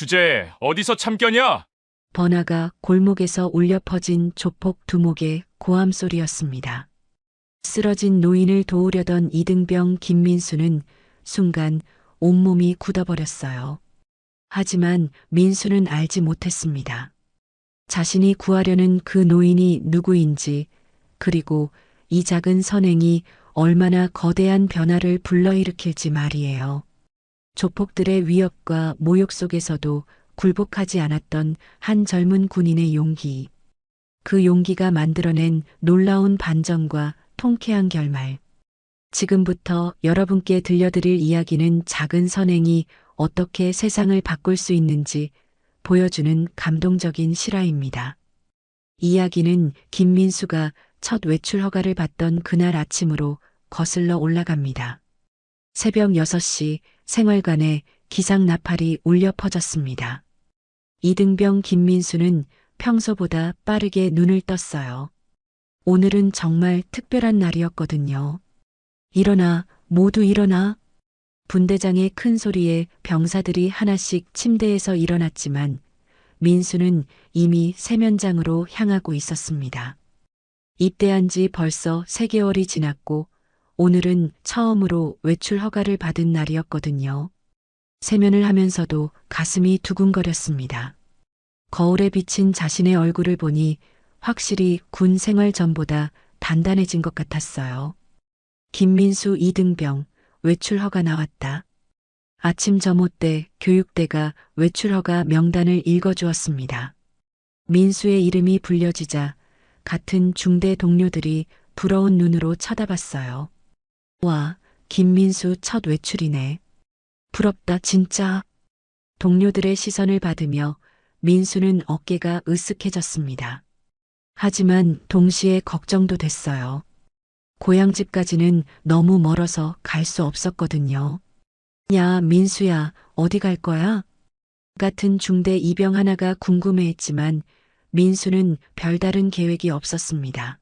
주제에 어디서 참견이야? 번화가 골목에서 울려 퍼진 조폭 두목의 고함 소리였습니다. 쓰러진 노인을 도우려던 이등병 김민수는 순간 온몸이 굳어버렸어요. 하지만 민수는 알지 못했습니다. 자신이 구하려는 그 노인이 누구인지, 그리고 이 작은 선행이 얼마나 거대한 변화를 불러일으킬지 말이에요. 조폭들의 위협과 모욕 속에서도 굴복하지 않았던 한 젊은 군인의 용기. 그 용기가 만들어낸 놀라운 반전과 통쾌한 결말. 지금부터 여러분께 들려드릴 이야기는 작은 선행이 어떻게 세상을 바꿀 수 있는지 보여주는 감동적인 실화입니다. 이야기는 김민수가 첫 외출 허가를 받던 그날 아침으로 거슬러 올라갑니다. 새벽 6시 생활관에 기상 나팔이 울려 퍼졌습니다. 이등병 김민수는 평소보다 빠르게 눈을 떴어요. 오늘은 정말 특별한 날이었거든요. 일어나, 모두 일어나. 분대장의 큰 소리에 병사들이 하나씩 침대에서 일어났지만 민수는 이미 세면장으로 향하고 있었습니다. 입대한 지 벌써 3개월이 지났고 오늘은 처음으로 외출 허가를 받은 날이었거든요. 세면을 하면서도 가슴이 두근거렸습니다. 거울에 비친 자신의 얼굴을 보니 확실히 군 생활 전보다 단단해진 것 같았어요. 김민수 이등병, 외출 허가 나왔다. 아침 점호 때 교육대가 외출 허가 명단을 읽어주었습니다. 민수의 이름이 불려지자 같은 중대 동료들이 부러운 눈으로 쳐다봤어요. 와, 김민수 첫 외출이네. 부럽다, 진짜. 동료들의 시선을 받으며 민수는 어깨가 으쓱해졌습니다. 하지만 동시에 걱정도 됐어요. 고향집까지는 너무 멀어서 갈 수 없었거든요. 야, 민수야, 어디 갈 거야? 같은 중대 이병 하나가 궁금해했지만 민수는 별다른 계획이 없었습니다.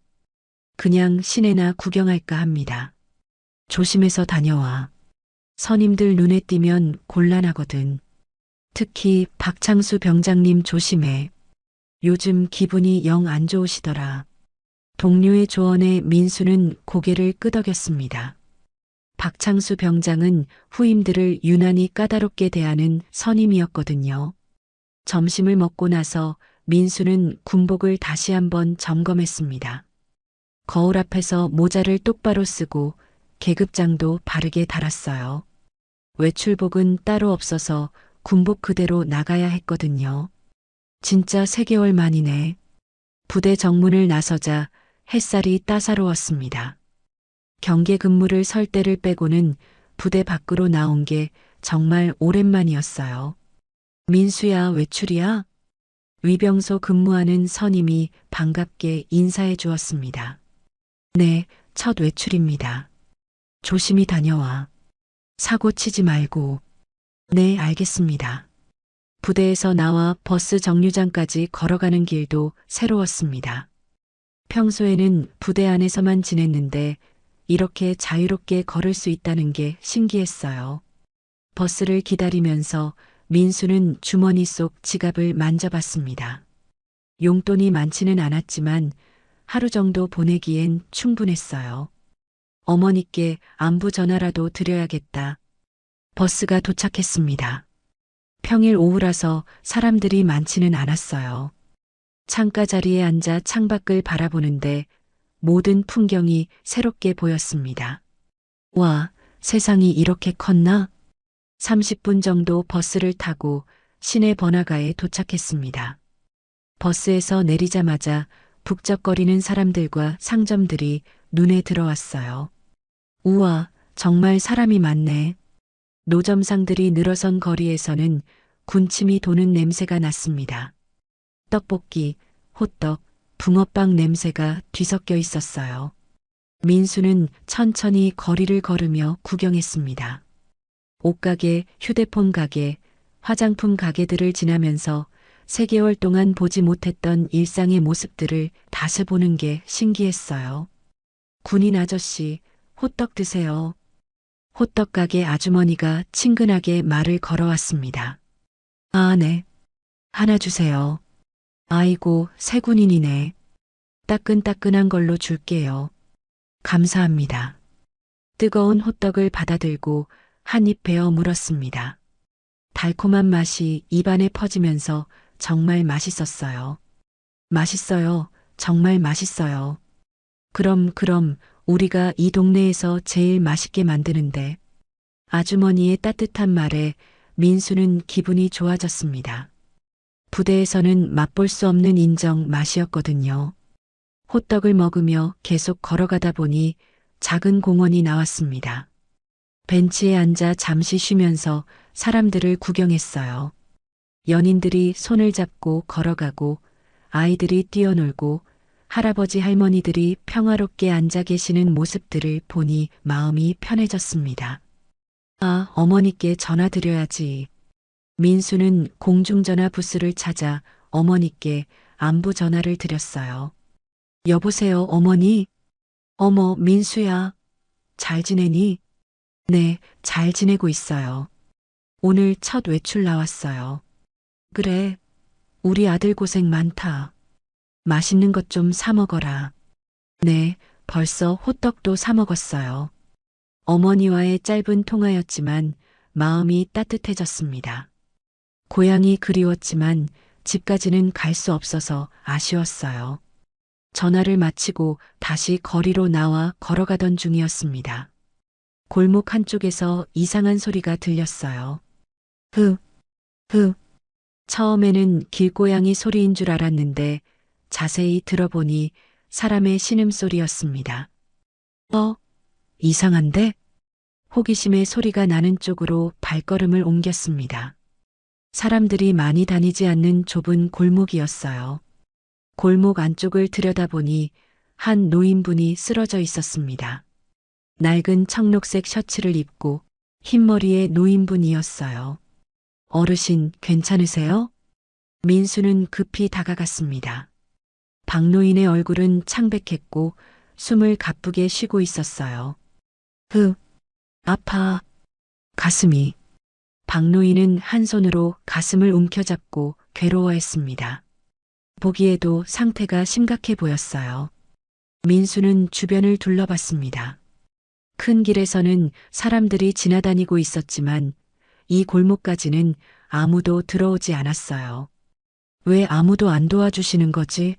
그냥 시내나 구경할까 합니다. 조심해서 다녀와. 선임들 눈에 띄면 곤란하거든. 특히 박창수 병장님 조심해. 요즘 기분이 영 안 좋으시더라. 동료의 조언에 민수는 고개를 끄덕였습니다. 박창수 병장은 후임들을 유난히 까다롭게 대하는 선임이었거든요. 점심을 먹고 나서 민수는 군복을 다시 한번 점검했습니다. 거울 앞에서 모자를 똑바로 쓰고 계급장도 바르게 달았어요. 외출복은 따로 없어서 군복 그대로 나가야 했거든요. 진짜 3개월 만이네. 부대 정문을 나서자 햇살이 따사로웠습니다. 경계 근무를 설 때를 빼고는 부대 밖으로 나온 게 정말 오랜만이었어요. 민수야, 외출이야? 위병소 근무하는 선임이 반갑게 인사해 주었습니다. 네, 첫 외출입니다. 조심히 다녀와. 사고 치지 말고. 네, 알겠습니다. 부대에서 나와 버스 정류장까지 걸어가는 길도 새로웠습니다. 평소에는 부대 안에서만 지냈는데 이렇게 자유롭게 걸을 수 있다는 게 신기했어요. 버스를 기다리면서 민수는 주머니 속 지갑을 만져봤습니다. 용돈이 많지는 않았지만 하루 정도 보내기엔 충분했어요. 어머니께 안부 전화라도 드려야겠다. 버스가 도착했습니다. 평일 오후라서 사람들이 많지는 않았어요. 창가 자리에 앉아 창밖을 바라보는데 모든 풍경이 새롭게 보였습니다. 와, 세상이 이렇게 컸나? 30분 정도 버스를 타고 시내 번화가에 도착했습니다. 버스에서 내리자마자 북적거리는 사람들과 상점들이 눈에 들어왔어요. 우와, 정말 사람이 많네. 노점상들이 늘어선 거리에서는 군침이 도는 냄새가 났습니다. 떡볶이, 호떡, 붕어빵 냄새가 뒤섞여 있었어요. 민수는 천천히 거리를 걸으며 구경했습니다. 옷가게, 휴대폰 가게, 화장품 가게들을 지나면서 3개월 동안 보지 못했던 일상의 모습들을 다시 보는 게 신기했어요. 군인 아저씨, 호떡 드세요. 호떡 가게 아주머니가 친근하게 말을 걸어왔습니다. 아, 네. 하나 주세요. 아이고, 새 군인이네. 따끈따끈한 걸로 줄게요. 감사합니다. 뜨거운 호떡을 받아들고 한 입 베어 물었습니다. 달콤한 맛이 입안에 퍼지면서 정말 맛있었어요. 맛있어요. 정말 맛있어요. 그럼 우리가 이 동네에서 제일 맛있게 만드는데. 아주머니의 따뜻한 말에 민수는 기분이 좋아졌습니다. 부대에서는 맛볼 수 없는 인정 맛이었거든요. 호떡을 먹으며 계속 걸어가다 보니 작은 공원이 나왔습니다. 벤치에 앉아 잠시 쉬면서 사람들을 구경했어요. 연인들이 손을 잡고 걸어가고 아이들이 뛰어놀고 할아버지 할머니들이 평화롭게 앉아 계시는 모습들을 보니 마음이 편해졌습니다. 아, 어머니께 전화드려야지. 민수는 공중전화 부스를 찾아 어머니께 안부 전화를 드렸어요. 여보세요, 어머니? 어머, 민수야. 잘 지내니? 네, 잘 지내고 있어요. 오늘 첫 외출 나왔어요. 그래, 우리 아들 고생 많다. 맛있는 것 좀 사 먹어라. 네, 벌써 호떡도 사 먹었어요. 어머니와의 짧은 통화였지만 마음이 따뜻해졌습니다. 고향이 그리웠지만 집까지는 갈 수 없어서 아쉬웠어요. 전화를 마치고 다시 거리로 나와 걸어가던 중이었습니다. 골목 한쪽에서 이상한 소리가 들렸어요. 흐, 흐. 처음에는 길고양이 소리인 줄 알았는데 자세히 들어보니 사람의 신음소리였습니다. 이상한데? 호기심에 소리가 나는 쪽으로 발걸음을 옮겼습니다. 사람들이 많이 다니지 않는 좁은 골목이었어요. 골목 안쪽을 들여다보니 한 노인분이 쓰러져 있었습니다. 낡은 청록색 셔츠를 입고 흰머리의 노인분이었어요. 어르신, 괜찮으세요? 민수는 급히 다가갔습니다. 박노인의 얼굴은 창백했고 숨을 가쁘게 쉬고 있었어요. 아파. 가슴이. 박노인은 한 손으로 가슴을 움켜잡고 괴로워했습니다. 보기에도 상태가 심각해 보였어요. 민수는 주변을 둘러봤습니다. 큰 길에서는 사람들이 지나다니고 있었지만 이 골목까지는 아무도 들어오지 않았어요. 왜 아무도 안 도와주시는 거지?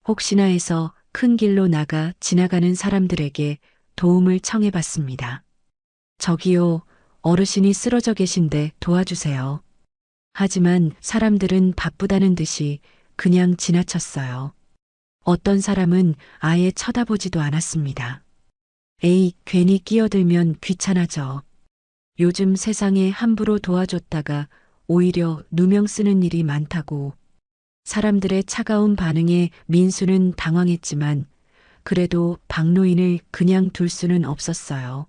혹시나 해서 큰 길로 나가 지나가는 사람들에게 도움을 청해봤습니다. 저기요, 어르신이 쓰러져 계신데 도와주세요. 하지만 사람들은 바쁘다는 듯이 그냥 지나쳤어요. 어떤 사람은 아예 쳐다보지도 않았습니다. 에이, 괜히 끼어들면 귀찮아져. 요즘 세상에 함부로 도와줬다가 오히려 누명 쓰는 일이 많다고. 사람들의 차가운 반응에 민수는 당황했지만 그래도 박노인을 그냥 둘 수는 없었어요.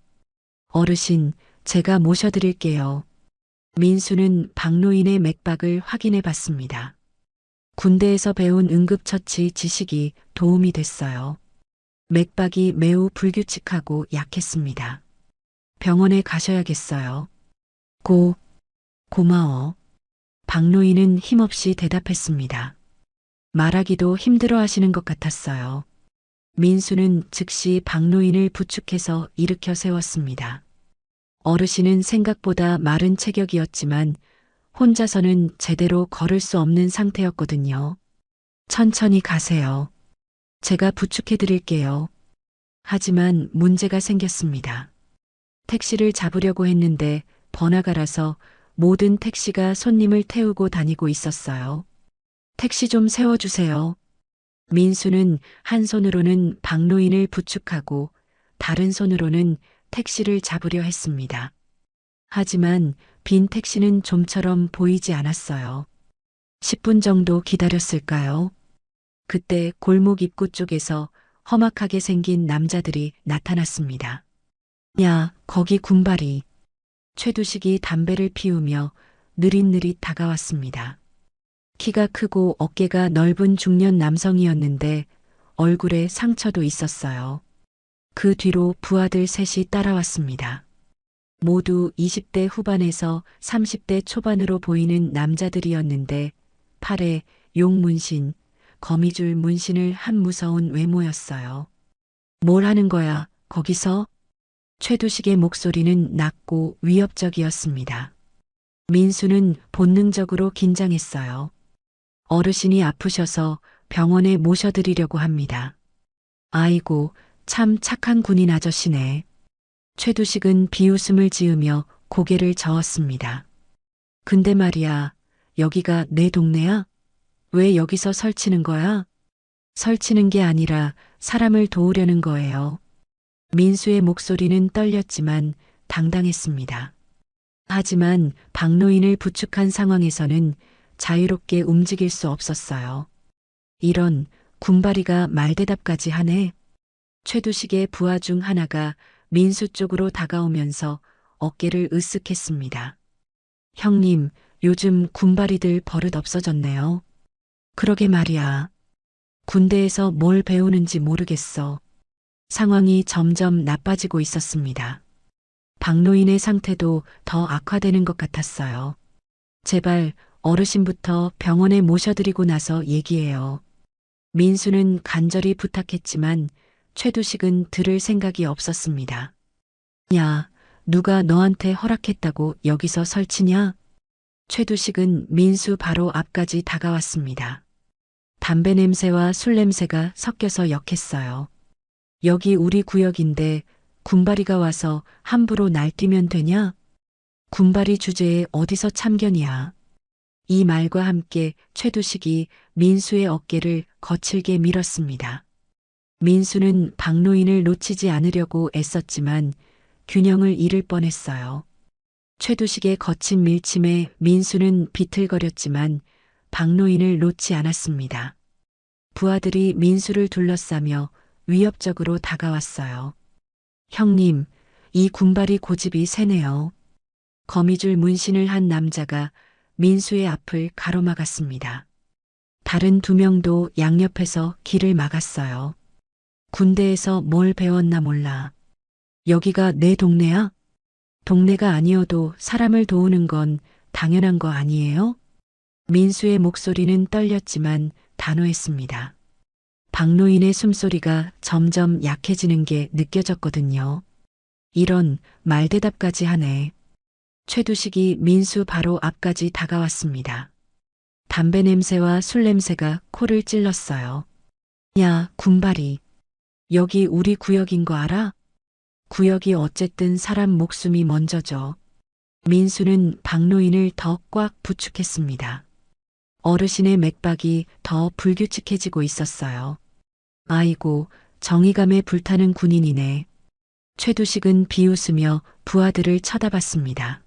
어르신, 제가 모셔드릴게요. 민수는 박노인의 맥박을 확인해 봤습니다. 군대에서 배운 응급처치 지식이 도움이 됐어요. 맥박이 매우 불규칙하고 약했습니다. 병원에 가셔야겠어요. 고마워. 박노인은 힘없이 대답했습니다. 말하기도 힘들어 하시는 것 같았어요. 민수는 즉시 박노인을 부축해서 일으켜 세웠습니다. 어르신은 생각보다 마른 체격이었지만 혼자서는 제대로 걸을 수 없는 상태였거든요. 천천히 가세요. 제가 부축해 드릴게요. 하지만 문제가 생겼습니다. 택시를 잡으려고 했는데 번화가라서 모든 택시가 손님을 태우고 다니고 있었어요. 택시 좀 세워주세요. 민수는 한 손으로는 박노인을 부축하고 다른 손으로는 택시를 잡으려 했습니다. 하지만 빈 택시는 좀처럼 보이지 않았어요. 10분 정도 기다렸을까요? 그때 골목 입구 쪽에서 험악하게 생긴 남자들이 나타났습니다. 야, 거기 군발이. 최두식이 담배를 피우며 느릿느릿 다가왔습니다. 키가 크고 어깨가 넓은 중년 남성이었는데 얼굴에 상처도 있었어요. 그 뒤로 부하들 셋이 따라왔습니다. 모두 20대 후반에서 30대 초반으로 보이는 남자들이었는데 팔에 용 문신, 거미줄 문신을 한 무서운 외모였어요. 뭘 하는 거야, 거기서? 최두식의 목소리는 낮고 위협적이었습니다. 민수는 본능적으로 긴장했어요. 어르신이 아프셔서 병원에 모셔드리려고 합니다. 아이고, 참 착한 군인 아저씨네. 최두식은 비웃음을 지으며 고개를 저었습니다. 근데 말이야, 여기가 내 동네야? 왜 여기서 설치는 거야? 설치는 게 아니라 사람을 도우려는 거예요. 민수의 목소리는 떨렸지만 당당했습니다. 하지만 박노인을 부축한 상황에서는 자유롭게 움직일 수 없었어요. 이런 군바리가 말대답까지 하네. 최두식의 부하 중 하나가 민수 쪽으로 다가오면서 어깨를 으쓱했습니다. 형님, 요즘 군바리들 버릇 없어졌네요. 그러게 말이야. 군대에서 뭘 배우는지 모르겠어. 상황이 점점 나빠지고 있었습니다. 박노인의 상태도 더 악화되는 것 같았어요. 제발 어르신부터 병원에 모셔드리고 나서 얘기해요. 민수는 간절히 부탁했지만 최두식은 들을 생각이 없었습니다. 야, 누가 너한테 허락했다고 여기서 설치냐? 최두식은 민수 바로 앞까지 다가왔습니다. 담배 냄새와 술 냄새가 섞여서 역했어요. 여기 우리 구역인데 군바리가 와서 함부로 날뛰면 되냐? 군바리 주제에 어디서 참견이야? 이 말과 함께 최두식이 민수의 어깨를 거칠게 밀었습니다. 민수는 박노인을 놓치지 않으려고 애썼지만 균형을 잃을 뻔했어요. 최두식의 거친 밀침에 민수는 비틀거렸지만 박노인을 놓지 않았습니다. 부하들이 민수를 둘러싸며 위협적으로 다가왔어요. 형님, 이 군발이 고집이 세네요. 거미줄 문신을 한 남자가 민수의 앞을 가로막았습니다. 다른 두 명도 양옆에서 길을 막았어요. 군대에서 뭘 배웠나 몰라. 여기가 내 동네야? 동네가 아니어도 사람을 도우는 건 당연한 거 아니에요? 민수의 목소리는 떨렸지만 단호했습니다. 박노인의 숨소리가 점점 약해지는 게 느껴졌거든요. 이런 말대답까지 하네. 최두식이 민수 바로 앞까지 다가왔습니다. 담배 냄새와 술 냄새가 코를 찔렀어요. 야, 군발이. 여기 우리 구역인 거 알아? 구역이 어쨌든 사람 목숨이 먼저죠. 민수는 박노인을 더 꽉 부축했습니다. 어르신의 맥박이 더 불규칙해지고 있었어요. 아이고, 정의감에 불타는 군인이네. 최두식은 비웃으며 부하들을 쳐다봤습니다.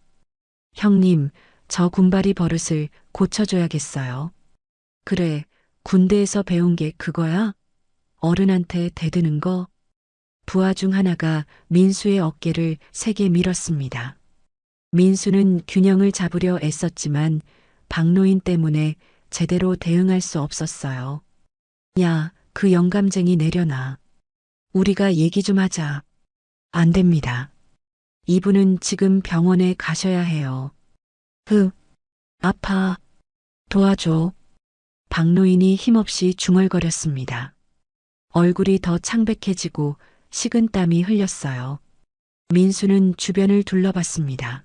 형님, 저 군발이 버릇을 고쳐줘야겠어요. 그래, 군대에서 배운 게 그거야? 어른한테 대드는 거? 부하 중 하나가 민수의 어깨를 세게 밀었습니다. 민수는 균형을 잡으려 애썼지만 박노인 때문에 제대로 대응할 수 없었어요. 야, 그 영감쟁이 내려놔. 우리가 얘기 좀 하자. 안 됩니다. 이분은 지금 병원에 가셔야 해요. 아파. 도와줘. 박노인이 힘없이 중얼거렸습니다. 얼굴이 더 창백해지고 식은땀이 흘렸어요. 민수는 주변을 둘러봤습니다.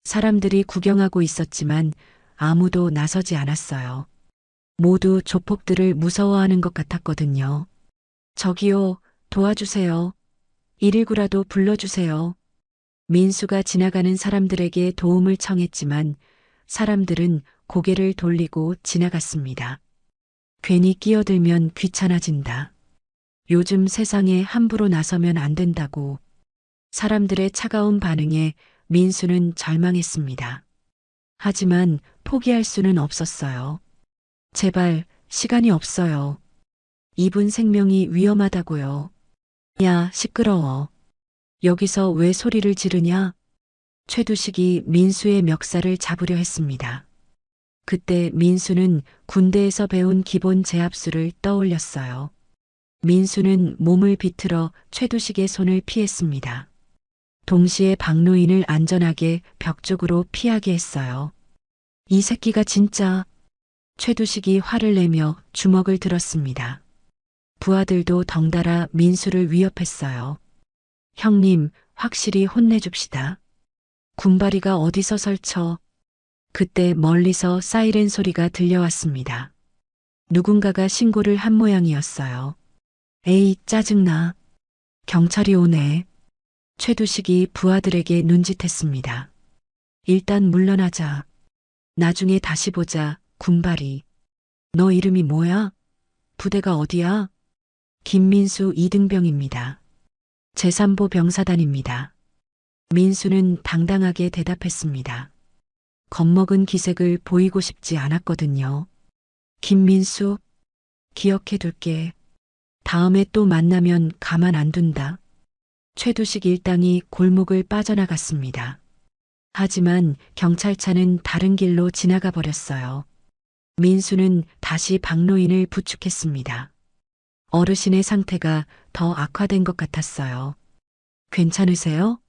사람들이 구경하고 있었지만 아무도 나서지 않았어요. 모두 조폭들을 무서워하는 것 같았거든요. 저기요, 도와주세요. 119라도 불러주세요. 민수가 지나가는 사람들에게 도움을 청했지만 사람들은 고개를 돌리고 지나갔습니다. 괜히 끼어들면 귀찮아진다. 요즘 세상에 함부로 나서면 안 된다고. 사람들의 차가운 반응에 민수는 절망했습니다. 하지만 포기할 수는 없었어요. 제발, 시간이 없어요. 이분 생명이 위험하다고요. 야, 시끄러워. 여기서 왜 소리를 지르냐? 최두식이 민수의 멱살을 잡으려 했습니다. 그때 민수는 군대에서 배운 기본 제압수를 떠올렸어요. 민수는 몸을 비틀어 최두식의 손을 피했습니다. 동시에 박노인을 안전하게 벽 쪽으로 피하게 했어요. 이 새끼가 진짜. 최두식이 화를 내며 주먹을 들었습니다. 부하들도 덩달아 민수를 위협했어요. 형님, 확실히 혼내줍시다. 군바리가 어디서 설쳐. 그때 멀리서 사이렌 소리가 들려왔습니다. 누군가가 신고를 한 모양이었어요. 에이, 짜증나. 경찰이 오네. 최두식이 부하들에게 눈짓했습니다. 일단 물러나자. 나중에 다시 보자, 군바리. 너 이름이 뭐야? 부대가 어디야? 김민수 이등병입니다. 제3보 병사단입니다. 민수는 당당하게 대답했습니다. 겁먹은 기색을 보이고 싶지 않았거든요. 김민수, 기억해둘게. 다음에 또 만나면 가만 안 둔다. 최두식 일당이 골목을 빠져나갔습니다. 하지만 경찰차는 다른 길로 지나가 버렸어요. 민수는 다시 박노인을 부축했습니다. 어르신의 상태가 더 악화된 것 같았어요. 괜찮으세요?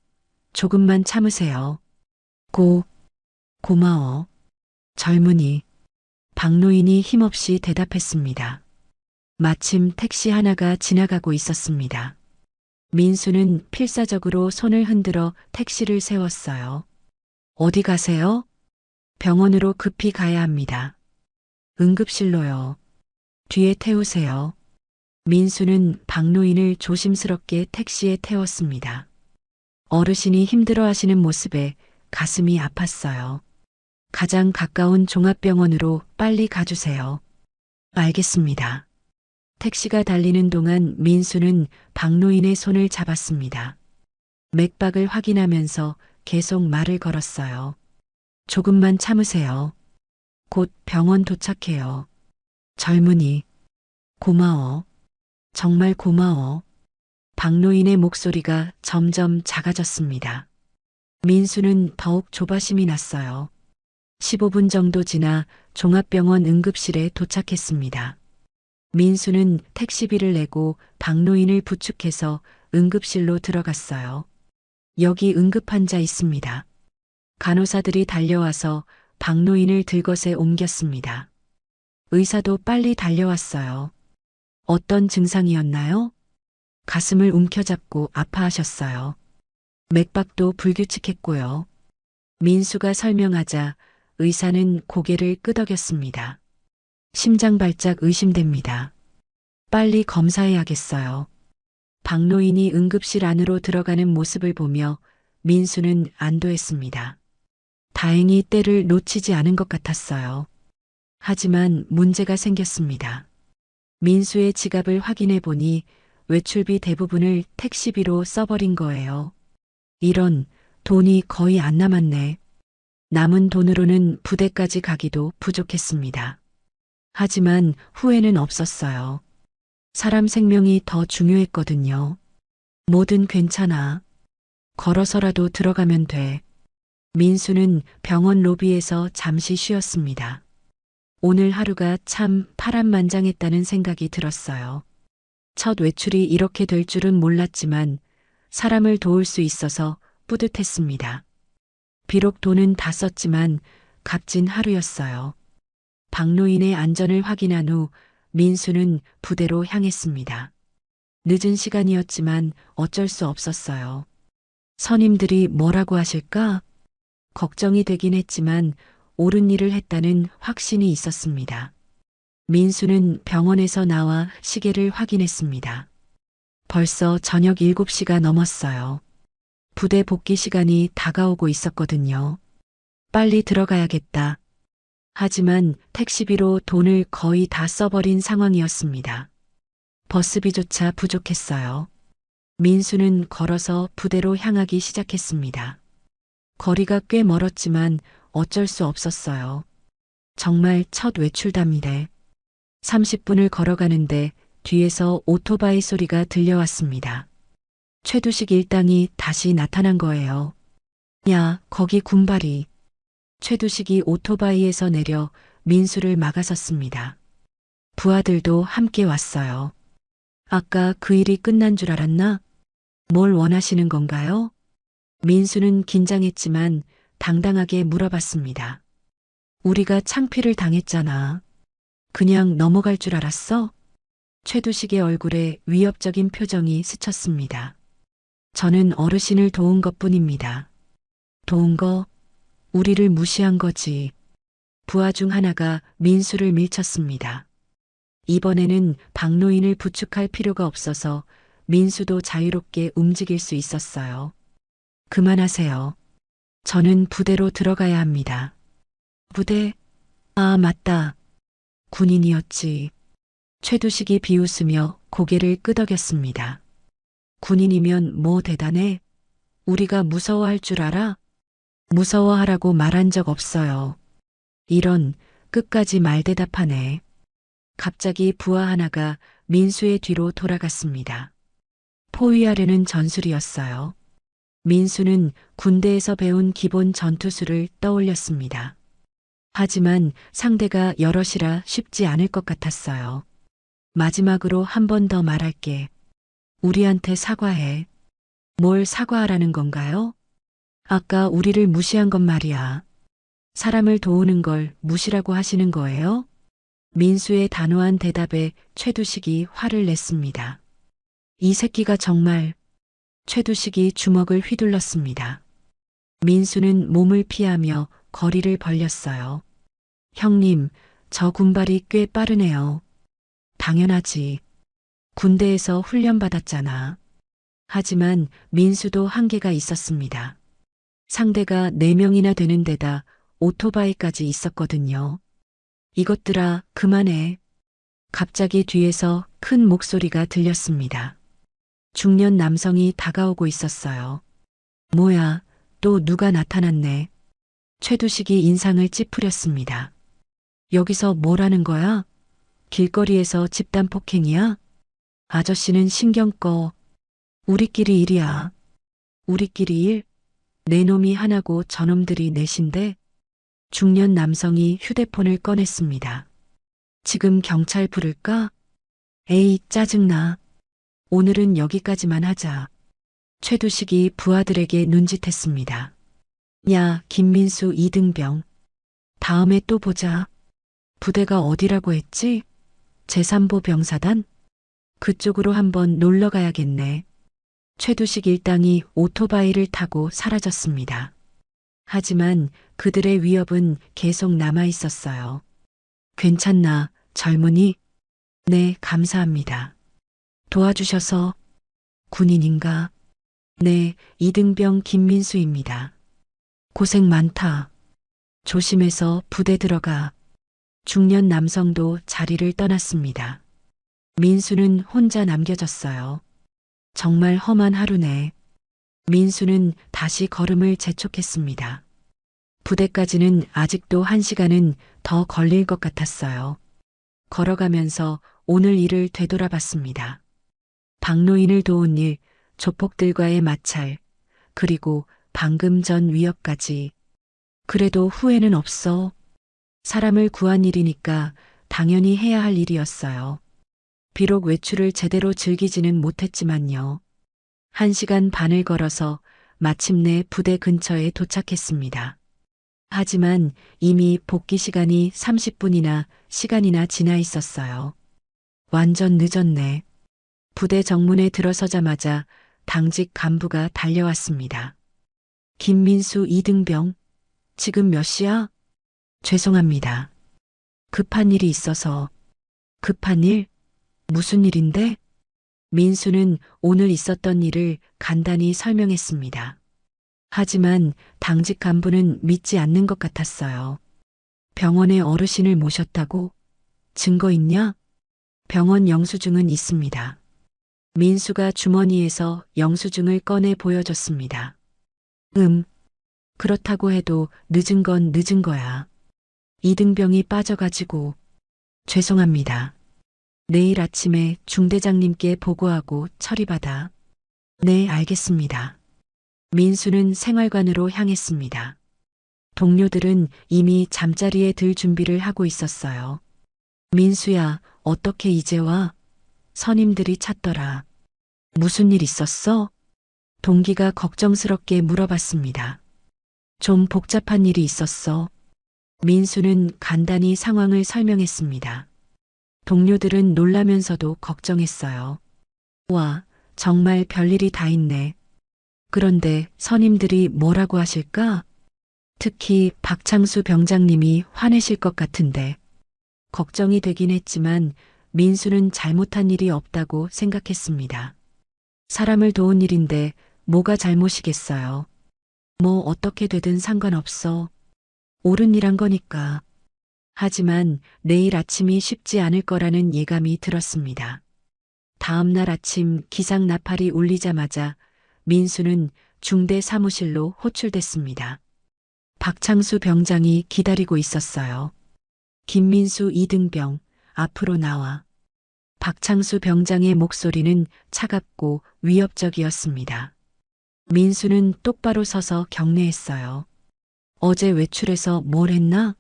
조금만 참으세요. 고마워. 젊은이. 박노인이 힘없이 대답했습니다. 마침 택시 하나가 지나가고 있었습니다. 민수는 필사적으로 손을 흔들어 택시를 세웠어요. 어디 가세요? 병원으로 급히 가야 합니다. 응급실로요. 뒤에 태우세요. 민수는 박노인을 조심스럽게 택시에 태웠습니다. 어르신이 힘들어하시는 모습에 가슴이 아팠어요. 가장 가까운 종합병원으로 빨리 가주세요. 알겠습니다. 택시가 달리는 동안 민수는 박노인의 손을 잡았습니다. 맥박을 확인하면서 계속 말을 걸었어요. 조금만 참으세요. 곧 병원 도착해요. 젊은이. 고마워. 정말 고마워. 박노인의 목소리가 점점 작아졌습니다. 민수는 더욱 조바심이 났어요. 15분 정도 지나 종합병원 응급실에 도착했습니다. 민수는 택시비를 내고 박노인을 부축해서 응급실로 들어갔어요. 여기 응급환자 있습니다. 간호사들이 달려와서 박노인을 들것에 옮겼습니다. 의사도 빨리 달려왔어요. 어떤 증상이었나요? 가슴을 움켜잡고 아파하셨어요. 맥박도 불규칙했고요. 민수가 설명하자 의사는 고개를 끄덕였습니다. 심장 발작 의심됩니다. 빨리 검사해야겠어요. 박노인이 응급실 안으로 들어가는 모습을 보며 민수는 안도했습니다. 다행히 때를 놓치지 않은 것 같았어요. 하지만 문제가 생겼습니다. 민수의 지갑을 확인해 보니 외출비 대부분을 택시비로 써버린 거예요. 이런, 돈이 거의 안 남았네. 남은 돈으로는 부대까지 가기도 부족했습니다. 하지만 후회는 없었어요. 사람 생명이 더 중요했거든요. 뭐든 괜찮아. 걸어서라도 들어가면 돼. 민수는 병원 로비에서 잠시 쉬었습니다. 오늘 하루가 참 파란만장했다는 생각이 들었어요. 첫 외출이 이렇게 될 줄은 몰랐지만 사람을 도울 수 있어서 뿌듯했습니다. 비록 돈은 다 썼지만 값진 하루였어요. 박노인의 안전을 확인한 후 민수는 부대로 향했습니다. 늦은 시간이었지만 어쩔 수 없었어요. 선임들이 뭐라고 하실까? 걱정이 되긴 했지만 옳은 일을 했다는 확신이 있었습니다. 민수는 병원에서 나와 시계를 확인했습니다. 벌써 저녁 7시가 넘었어요. 부대 복귀 시간이 다가오고 있었거든요. 빨리 들어가야겠다. 하지만 택시비로 돈을 거의 다 써버린 상황이었습니다. 버스비조차 부족했어요. 민수는 걸어서 부대로 향하기 시작했습니다. 거리가 꽤 멀었지만 어쩔 수 없었어요. 정말 첫 외출담이래. 30분을 걸어가는데 뒤에서 오토바이 소리가 들려왔습니다. 최두식 일당이 다시 나타난 거예요. 야, 거기 군발이. 최두식이 오토바이에서 내려 민수를 막아섰습니다. 부하들도 함께 왔어요. 아까 그 일이 끝난 줄 알았나? 뭘 원하시는 건가요? 민수는 긴장했지만 당당하게 물어봤습니다. 우리가 창피를 당했잖아. 그냥 넘어갈 줄 알았어? 최두식의 얼굴에 위협적인 표정이 스쳤습니다. 저는 어르신을 도운 것뿐입니다. 도운 거? 우리를 무시한 거지. 부하 중 하나가 민수를 밀쳤습니다. 이번에는 박노인을 부축할 필요가 없어서 민수도 자유롭게 움직일 수 있었어요. 그만하세요. 저는 부대로 들어가야 합니다. 부대? 아, 맞다. 군인이었지. 최두식이 비웃으며 고개를 끄덕였습니다. 군인이면 뭐 대단해? 우리가 무서워할 줄 알아? 무서워하라고 말한 적 없어요. 이런 끝까지 말대답하네. 갑자기 부하 하나가 민수의 뒤로 돌아갔습니다. 포위하려는 전술이었어요. 민수는 군대에서 배운 기본 전투술을 떠올렸습니다. 하지만 상대가 여럿이라 쉽지 않을 것 같았어요. 마지막으로 한 번 더 말할게. 우리한테 사과해. 뭘 사과하라는 건가요? 아까 우리를 무시한 건 말이야. 사람을 도우는 걸 무시라고 하시는 거예요? 민수의 단호한 대답에 최두식이 화를 냈습니다. 이 새끼가 정말. 최두식이 주먹을 휘둘렀습니다. 민수는 몸을 피하며 거리를 벌렸어요. 형님, 저 군발이 꽤 빠르네요. 당연하지. 군대에서 훈련받았잖아. 하지만 민수도 한계가 있었습니다. 상대가 4명이나 되는 데다 오토바이까지 있었거든요. 이것들아, 그만해. 갑자기 뒤에서 큰 목소리가 들렸습니다. 중년 남성이 다가오고 있었어요. 뭐야, 또 누가 나타났네. 최두식이 인상을 찌푸렸습니다. 여기서 뭘 하는 거야? 길거리에서 집단 폭행이야? 아저씨는 신경 꺼. 우리끼리 일이야. 우리끼리 일? 내 놈이 하나고 저놈들이 넷인데? 중년 남성이 휴대폰을 꺼냈습니다. 지금 경찰 부를까? 에이, 짜증나. 오늘은 여기까지만 하자. 최두식이 부하들에게 눈짓했습니다. 야, 김민수 이등병. 다음에 또 보자. 부대가 어디라고 했지? 제3보 병사단? 그쪽으로 한번 놀러 가야겠네. 최두식 일당이 오토바이를 타고 사라졌습니다. 하지만 그들의 위협은 계속 남아 있었어요. 괜찮나, 젊은이? 네, 감사합니다. 도와주셔서. 군인인가? 네, 이등병 김민수입니다. 고생 많다. 조심해서 부대 들어가. 중년 남성도 자리를 떠났습니다. 민수는 혼자 남겨졌어요. 정말 험한 하루네. 민수는 다시 걸음을 재촉했습니다. 부대까지는 아직도 1시간은 더 걸릴 것 같았어요. 걸어가면서 오늘 일을 되돌아봤습니다. 박노인을 도운 일, 조폭들과의 마찰, 그리고 방금 전 위협까지. 그래도 후회는 없어. 사람을 구한 일이니까 당연히 해야 할 일이었어요. 비록 외출을 제대로 즐기지는 못했지만요. 1시간 반을 걸어서 마침내 부대 근처에 도착했습니다. 하지만 이미 복귀 시간이 30분이나 지나 있었어요. 완전 늦었네. 부대 정문에 들어서자마자 당직 간부가 달려왔습니다. 김민수 이등병, 지금 몇 시야? 죄송합니다. 급한 일이 있어서. 급한 일? 무슨 일인데? 민수는 오늘 있었던 일을 간단히 설명했습니다. 하지만 당직 간부는 믿지 않는 것 같았어요. 병원에 어르신을 모셨다고? 증거 있냐? 병원 영수증은 있습니다. 민수가 주머니에서 영수증을 꺼내 보여줬습니다. 그렇다고 해도 늦은 건 늦은 거야. 이등병이 빠져가지고. 죄송합니다. 내일 아침에 중대장님께 보고하고 처리받아. 네, 알겠습니다. 민수는 생활관으로 향했습니다. 동료들은 이미 잠자리에 들 준비를 하고 있었어요. 민수야, 어떻게 이제 와? 선임들이 찾더라. 무슨 일 있었어? 동기가 걱정스럽게 물어봤습니다. 좀 복잡한 일이 있었어. 민수는 간단히 상황을 설명했습니다. 동료들은 놀라면서도 걱정했어요. 와, 정말 별일이 다 있네. 그런데 선임들이 뭐라고 하실까? 특히 박창수 병장님이 화내실 것 같은데. 걱정이 되긴 했지만 민수는 잘못한 일이 없다고 생각했습니다. 사람을 도운 일인데 뭐가 잘못이겠어요. 뭐 어떻게 되든 상관없어. 옳은 일 한 거니까. 하지만 내일 아침이 쉽지 않을 거라는 예감이 들었습니다. 다음 날 아침 기상 나팔이 울리자마자 민수는 중대 사무실로 호출됐습니다. 박창수 병장이 기다리고 있었어요. 김민수 이등병, 앞으로 나와. 박창수 병장의 목소리는 차갑고 위협적이었습니다. 민수는 똑바로 서서 경례했어요. 어제 외출해서 뭘 했나?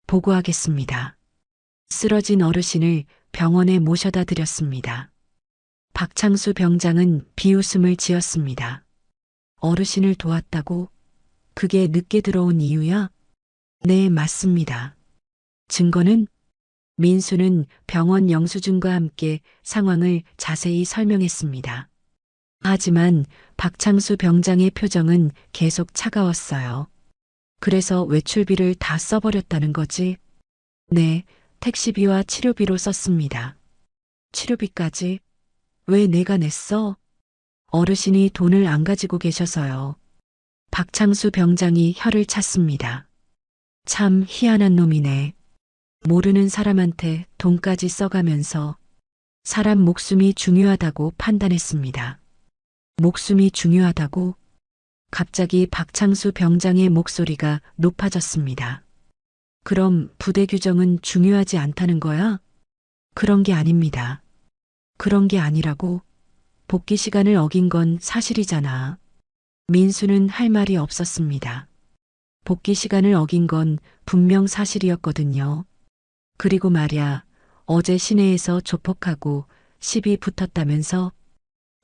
보고하겠습니다. 쓰러진 어르신을 병원에 모셔다 드렸습니다. 박창수 병장은 비웃음을 지었습니다. 어르신을 도왔다고? 그게 늦게 들어온 이유야? 네, 맞습니다. 증거는? 민수는 병원 영수증과 함께 상황을 자세히 설명했습니다. 하지만 박창수 병장의 표정은 계속 차가웠어요. 그래서 외출비를 다 써버렸다는 거지? 네, 택시비와 치료비로 썼습니다. 치료비까지? 왜 내가 냈어? 어르신이 돈을 안 가지고 계셔서요. 박창수 병장이 혀를 찼습니다. 참 희한한 놈이네. 모르는 사람한테 돈까지 써가면서 사람 목숨이 중요하다고 판단했습니다. 목숨이 중요하다고? 갑자기 박창수 병장의 목소리가 높아졌습니다. 그럼 부대 규정은 중요하지 않다는 거야? 그런 게 아닙니다. 그런 게 아니라고? 복귀 시간을 어긴 건 사실이잖아. 민수는 할 말이 없었습니다. 복귀 시간을 어긴 건 분명 사실이었거든요. 그리고 말야, 어제 시내에서 조폭하고 시비 붙었다면서?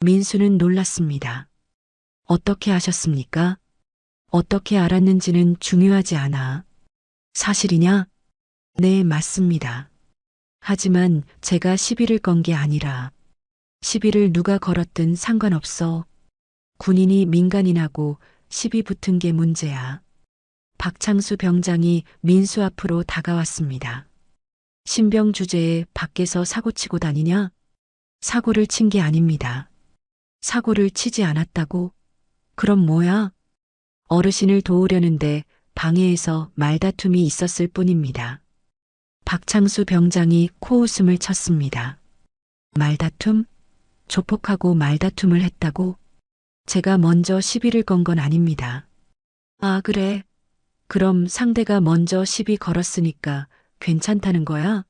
민수는 놀랐습니다. 어떻게 아셨습니까? 어떻게 알았는지는 중요하지 않아. 사실이냐? 네, 맞습니다. 하지만 제가 시비를 건 게 아니라 시비를 누가 걸었든 상관없어. 군인이 민간인하고 시비 붙은 게 문제야. 박창수 병장이 민수 앞으로 다가왔습니다. 신병 주제에 밖에서 사고치고 다니냐? 사고를 친 게 아닙니다. 사고를 치지 않았다고? 그럼 뭐야? 어르신을 도우려는데 방해해서 말다툼이 있었을 뿐입니다. 박창수 병장이 코웃음을 쳤습니다. 말다툼? 조폭하고 말다툼을 했다고? 제가 먼저 시비를 건 건 아닙니다. 아, 그래? 그럼 상대가 먼저 시비 걸었으니까 괜찮다는 거야?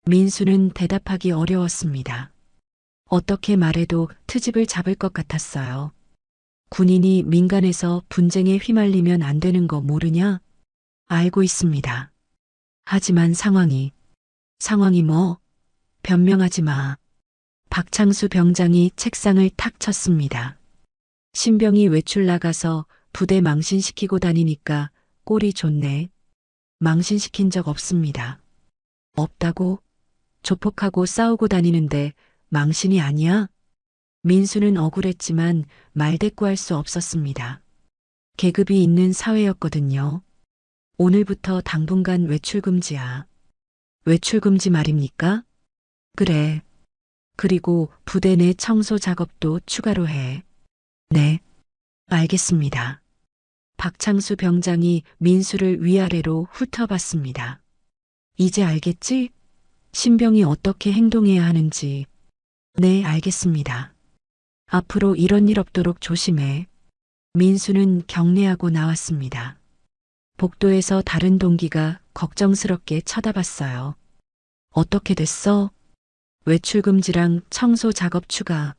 민수는 대답하기 어려웠습니다. 어떻게 말해도 트집을 잡을 것 같았어요. 군인이 민간에서 분쟁에 휘말리면 안 되는 거 모르냐? 알고 있습니다. 하지만 상황이 뭐? 변명하지 마. 박창수 병장이 책상을 탁 쳤습니다. 신병이 외출 나가서 부대 망신시키고 다니니까 꼴이 좋네. 망신시킨 적 없습니다. 없다고? 조폭하고 싸우고 다니는데 망신이 아니야? 민수는 억울했지만 말대꾸할 수 없었습니다. 계급이 있는 사회였거든요. 오늘부터 당분간 외출 금지야. 외출 금지 말입니까? 그래. 그리고 부대 내 청소 작업도 추가로 해. 네. 알겠습니다. 박창수 병장이 민수를 위아래로 훑어봤습니다. 이제 알겠지? 신병이 어떻게 행동해야 하는지. 네, 알겠습니다. 앞으로 이런 일 없도록 조심해. 민수는 경례하고 나왔습니다. 복도에서 다른 동기가 걱정스럽게 쳐다봤어요. 어떻게 됐어? 외출 금지랑 청소 작업 추가.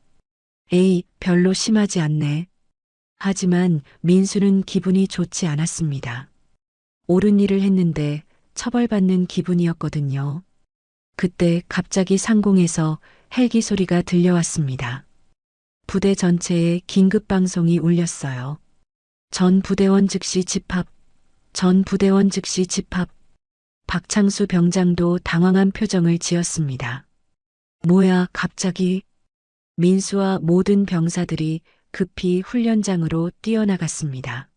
에이, 별로 심하지 않네. 하지만 민수는 기분이 좋지 않았습니다. 옳은 일을 했는데 처벌받는 기분이었거든요. 그때 갑자기 상공에서 헬기 소리가 들려왔습니다. 부대 전체에 긴급 방송이 울렸어요. 전 부대원 즉시 집합, 전 부대원 즉시 집합. 박창수 병장도 당황한 표정을 지었습니다. 뭐야, 갑자기? 민수와 모든 병사들이 급히 훈련장으로 뛰어나갔습니다.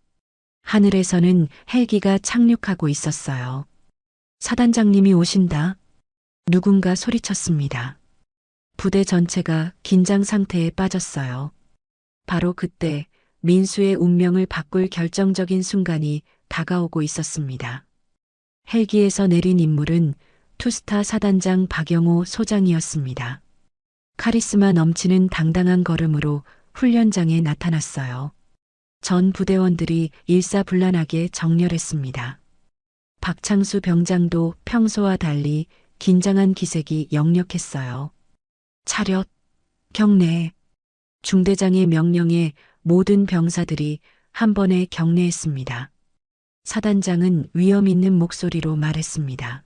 하늘에서는 헬기가 착륙하고 있었어요. 사단장님이 오신다. 누군가 소리쳤습니다. 부대 전체가 긴장 상태에 빠졌어요. 바로 그때 민수의 운명을 바꿀 결정적인 순간이 다가오고 있었습니다. 헬기에서 내린 인물은 투스타 사단장 박영호 소장이었습니다. 카리스마 넘치는 당당한 걸음으로 훈련장에 나타났어요. 전 부대원들이 일사불란하게 정렬했습니다. 박창수 병장도 평소와 달리 긴장한 기색이 역력했어요. 차렷, 경례. 중대장의 명령에 모든 병사들이 한 번에 경례했습니다. 사단장은 위험 있는 목소리로 말했습니다.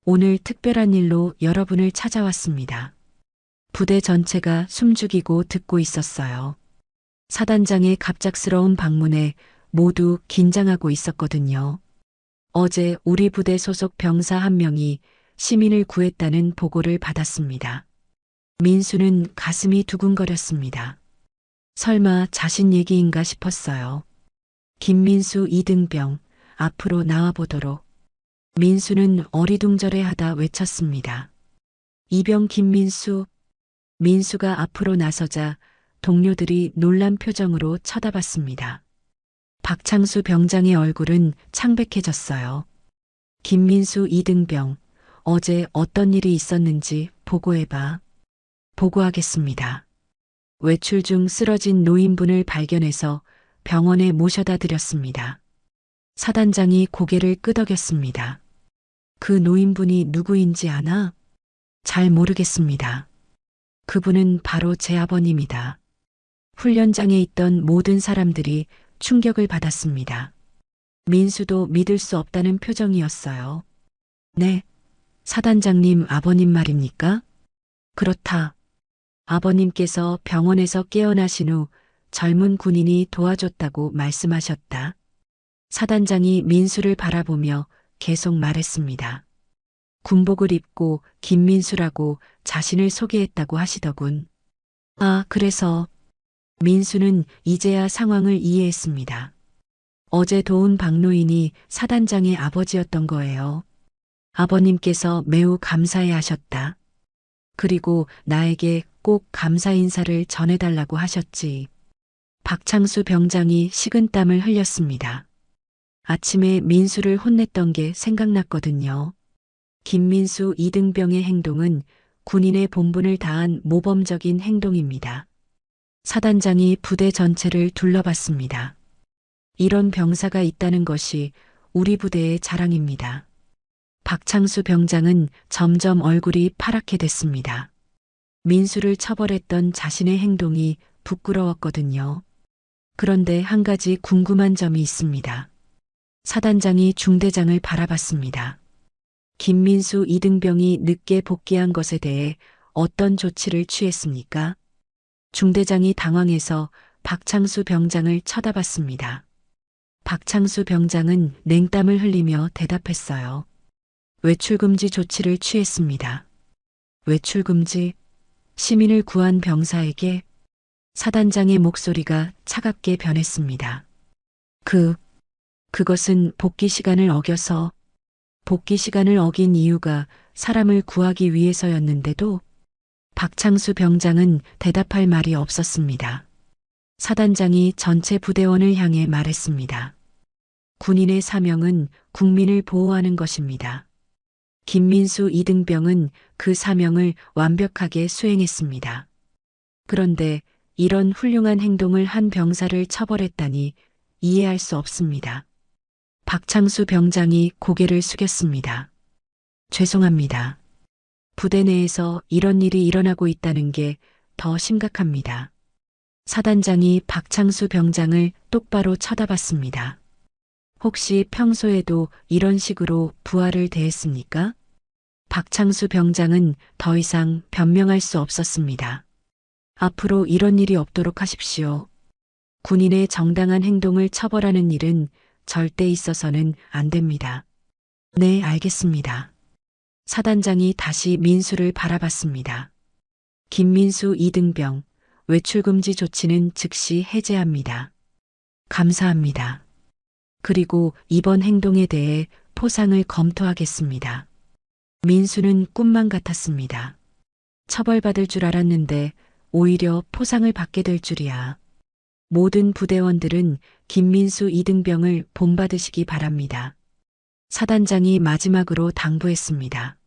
오늘 특별한 일로 여러분을 찾아왔습니다. 부대 전체가 숨죽이고 듣고 있었어요. 사단장의 갑작스러운 방문에 모두 긴장하고 있었거든요. 어제 우리 부대 소속 병사 한 명이 시민을 구했다는 보고를 받았습니다. 민수는 가슴이 두근거렸습니다. 설마 자신 얘기인가 싶었어요. 김민수 이등병, 앞으로 나와보도록. 민수는 어리둥절해하다 외쳤습니다. 이병 김민수. 민수가 앞으로 나서자 동료들이 놀란 표정으로 쳐다봤습니다. 박창수 병장의 얼굴은 창백해졌어요. 김민수 이등병, 어제 어떤 일이 있었는지 보고해봐. 보고하겠습니다. 외출 중 쓰러진 노인분을 발견해서 병원에 모셔다 드렸습니다. 사단장이 고개를 끄덕였습니다. 그 노인분이 누구인지 아나? 잘 모르겠습니다. 그분은 바로 제 아버님이다. 훈련장에 있던 모든 사람들이 충격을 받았습니다. 민수도 믿을 수 없다는 표정이었어요. 네, 사단장님 아버님 말입니까? 그렇다. 아버님께서 병원에서 깨어나신 후 젊은 군인이 도와줬다고 말씀하셨다. 사단장이 민수를 바라보며 계속 말했습니다. 군복을 입고 김민수라고 자신을 소개했다고 하시더군. 아, 그래서 민수는 이제야 상황을 이해했습니다. 어제 도운 박노인이 사단장의 아버지였던 거예요. 아버님께서 매우 감사해 하셨다. 그리고 나에게 꼭 감사 인사를 전해달라고 하셨지. 박창수 병장이 식은땀을 흘렸습니다. 아침에 민수를 혼냈던 게 생각났거든요. 김민수 이등병의 행동은 군인의 본분을 다한 모범적인 행동입니다. 사단장이 부대 전체를 둘러봤습니다. 이런 병사가 있다는 것이 우리 부대의 자랑입니다. 박창수 병장은 점점 얼굴이 파랗게 됐습니다. 민수를 처벌했던 자신의 행동이 부끄러웠거든요. 그런데 한 가지 궁금한 점이 있습니다. 사단장이 중대장을 바라봤습니다. 김민수 이등병이 늦게 복귀한 것에 대해 어떤 조치를 취했습니까? 중대장이 당황해서 박창수 병장을 쳐다봤습니다. 박창수 병장은 냉땀을 흘리며 대답했어요. 외출금지 조치를 취했습니다. 외출금지? 시민을 구한 병사에게? 사단장의 목소리가 차갑게 변했습니다. 그것은 복귀 시간을 어겨서 복귀 시간을 어긴 이유가 사람을 구하기 위해서였는데도 박창수 병장은 대답할 말이 없었습니다. 사단장이 전체 부대원을 향해 말했습니다. 군인의 사명은 국민을 보호하는 것입니다. 김민수 이등병은 그 사명을 완벽하게 수행했습니다. 그런데 이런 훌륭한 행동을 한 병사를 처벌했다니 이해할 수 없습니다. 박창수 병장이 고개를 숙였습니다. 죄송합니다. 부대 내에서 이런 일이 일어나고 있다는 게 더 심각합니다. 사단장이 박창수 병장을 똑바로 쳐다봤습니다. 혹시 평소에도 이런 식으로 부하를 대했습니까? 박창수 병장은 더 이상 변명할 수 없었습니다. 앞으로 이런 일이 없도록 하십시오. 군인의 정당한 행동을 처벌하는 일은 절대 있어서는 안 됩니다. 네, 알겠습니다. 사단장이 다시 민수를 바라봤습니다. 김민수 이등병, 외출금지 조치는 즉시 해제합니다. 감사합니다. 그리고 이번 행동에 대해 포상을 검토하겠습니다. 민수는 꿈만 같았습니다. 처벌받을 줄 알았는데 오히려 포상을 받게 될 줄이야. 모든 부대원들은 김민수 이등병을 본받으시기 바랍니다. 사단장이 마지막으로 당부했습니다.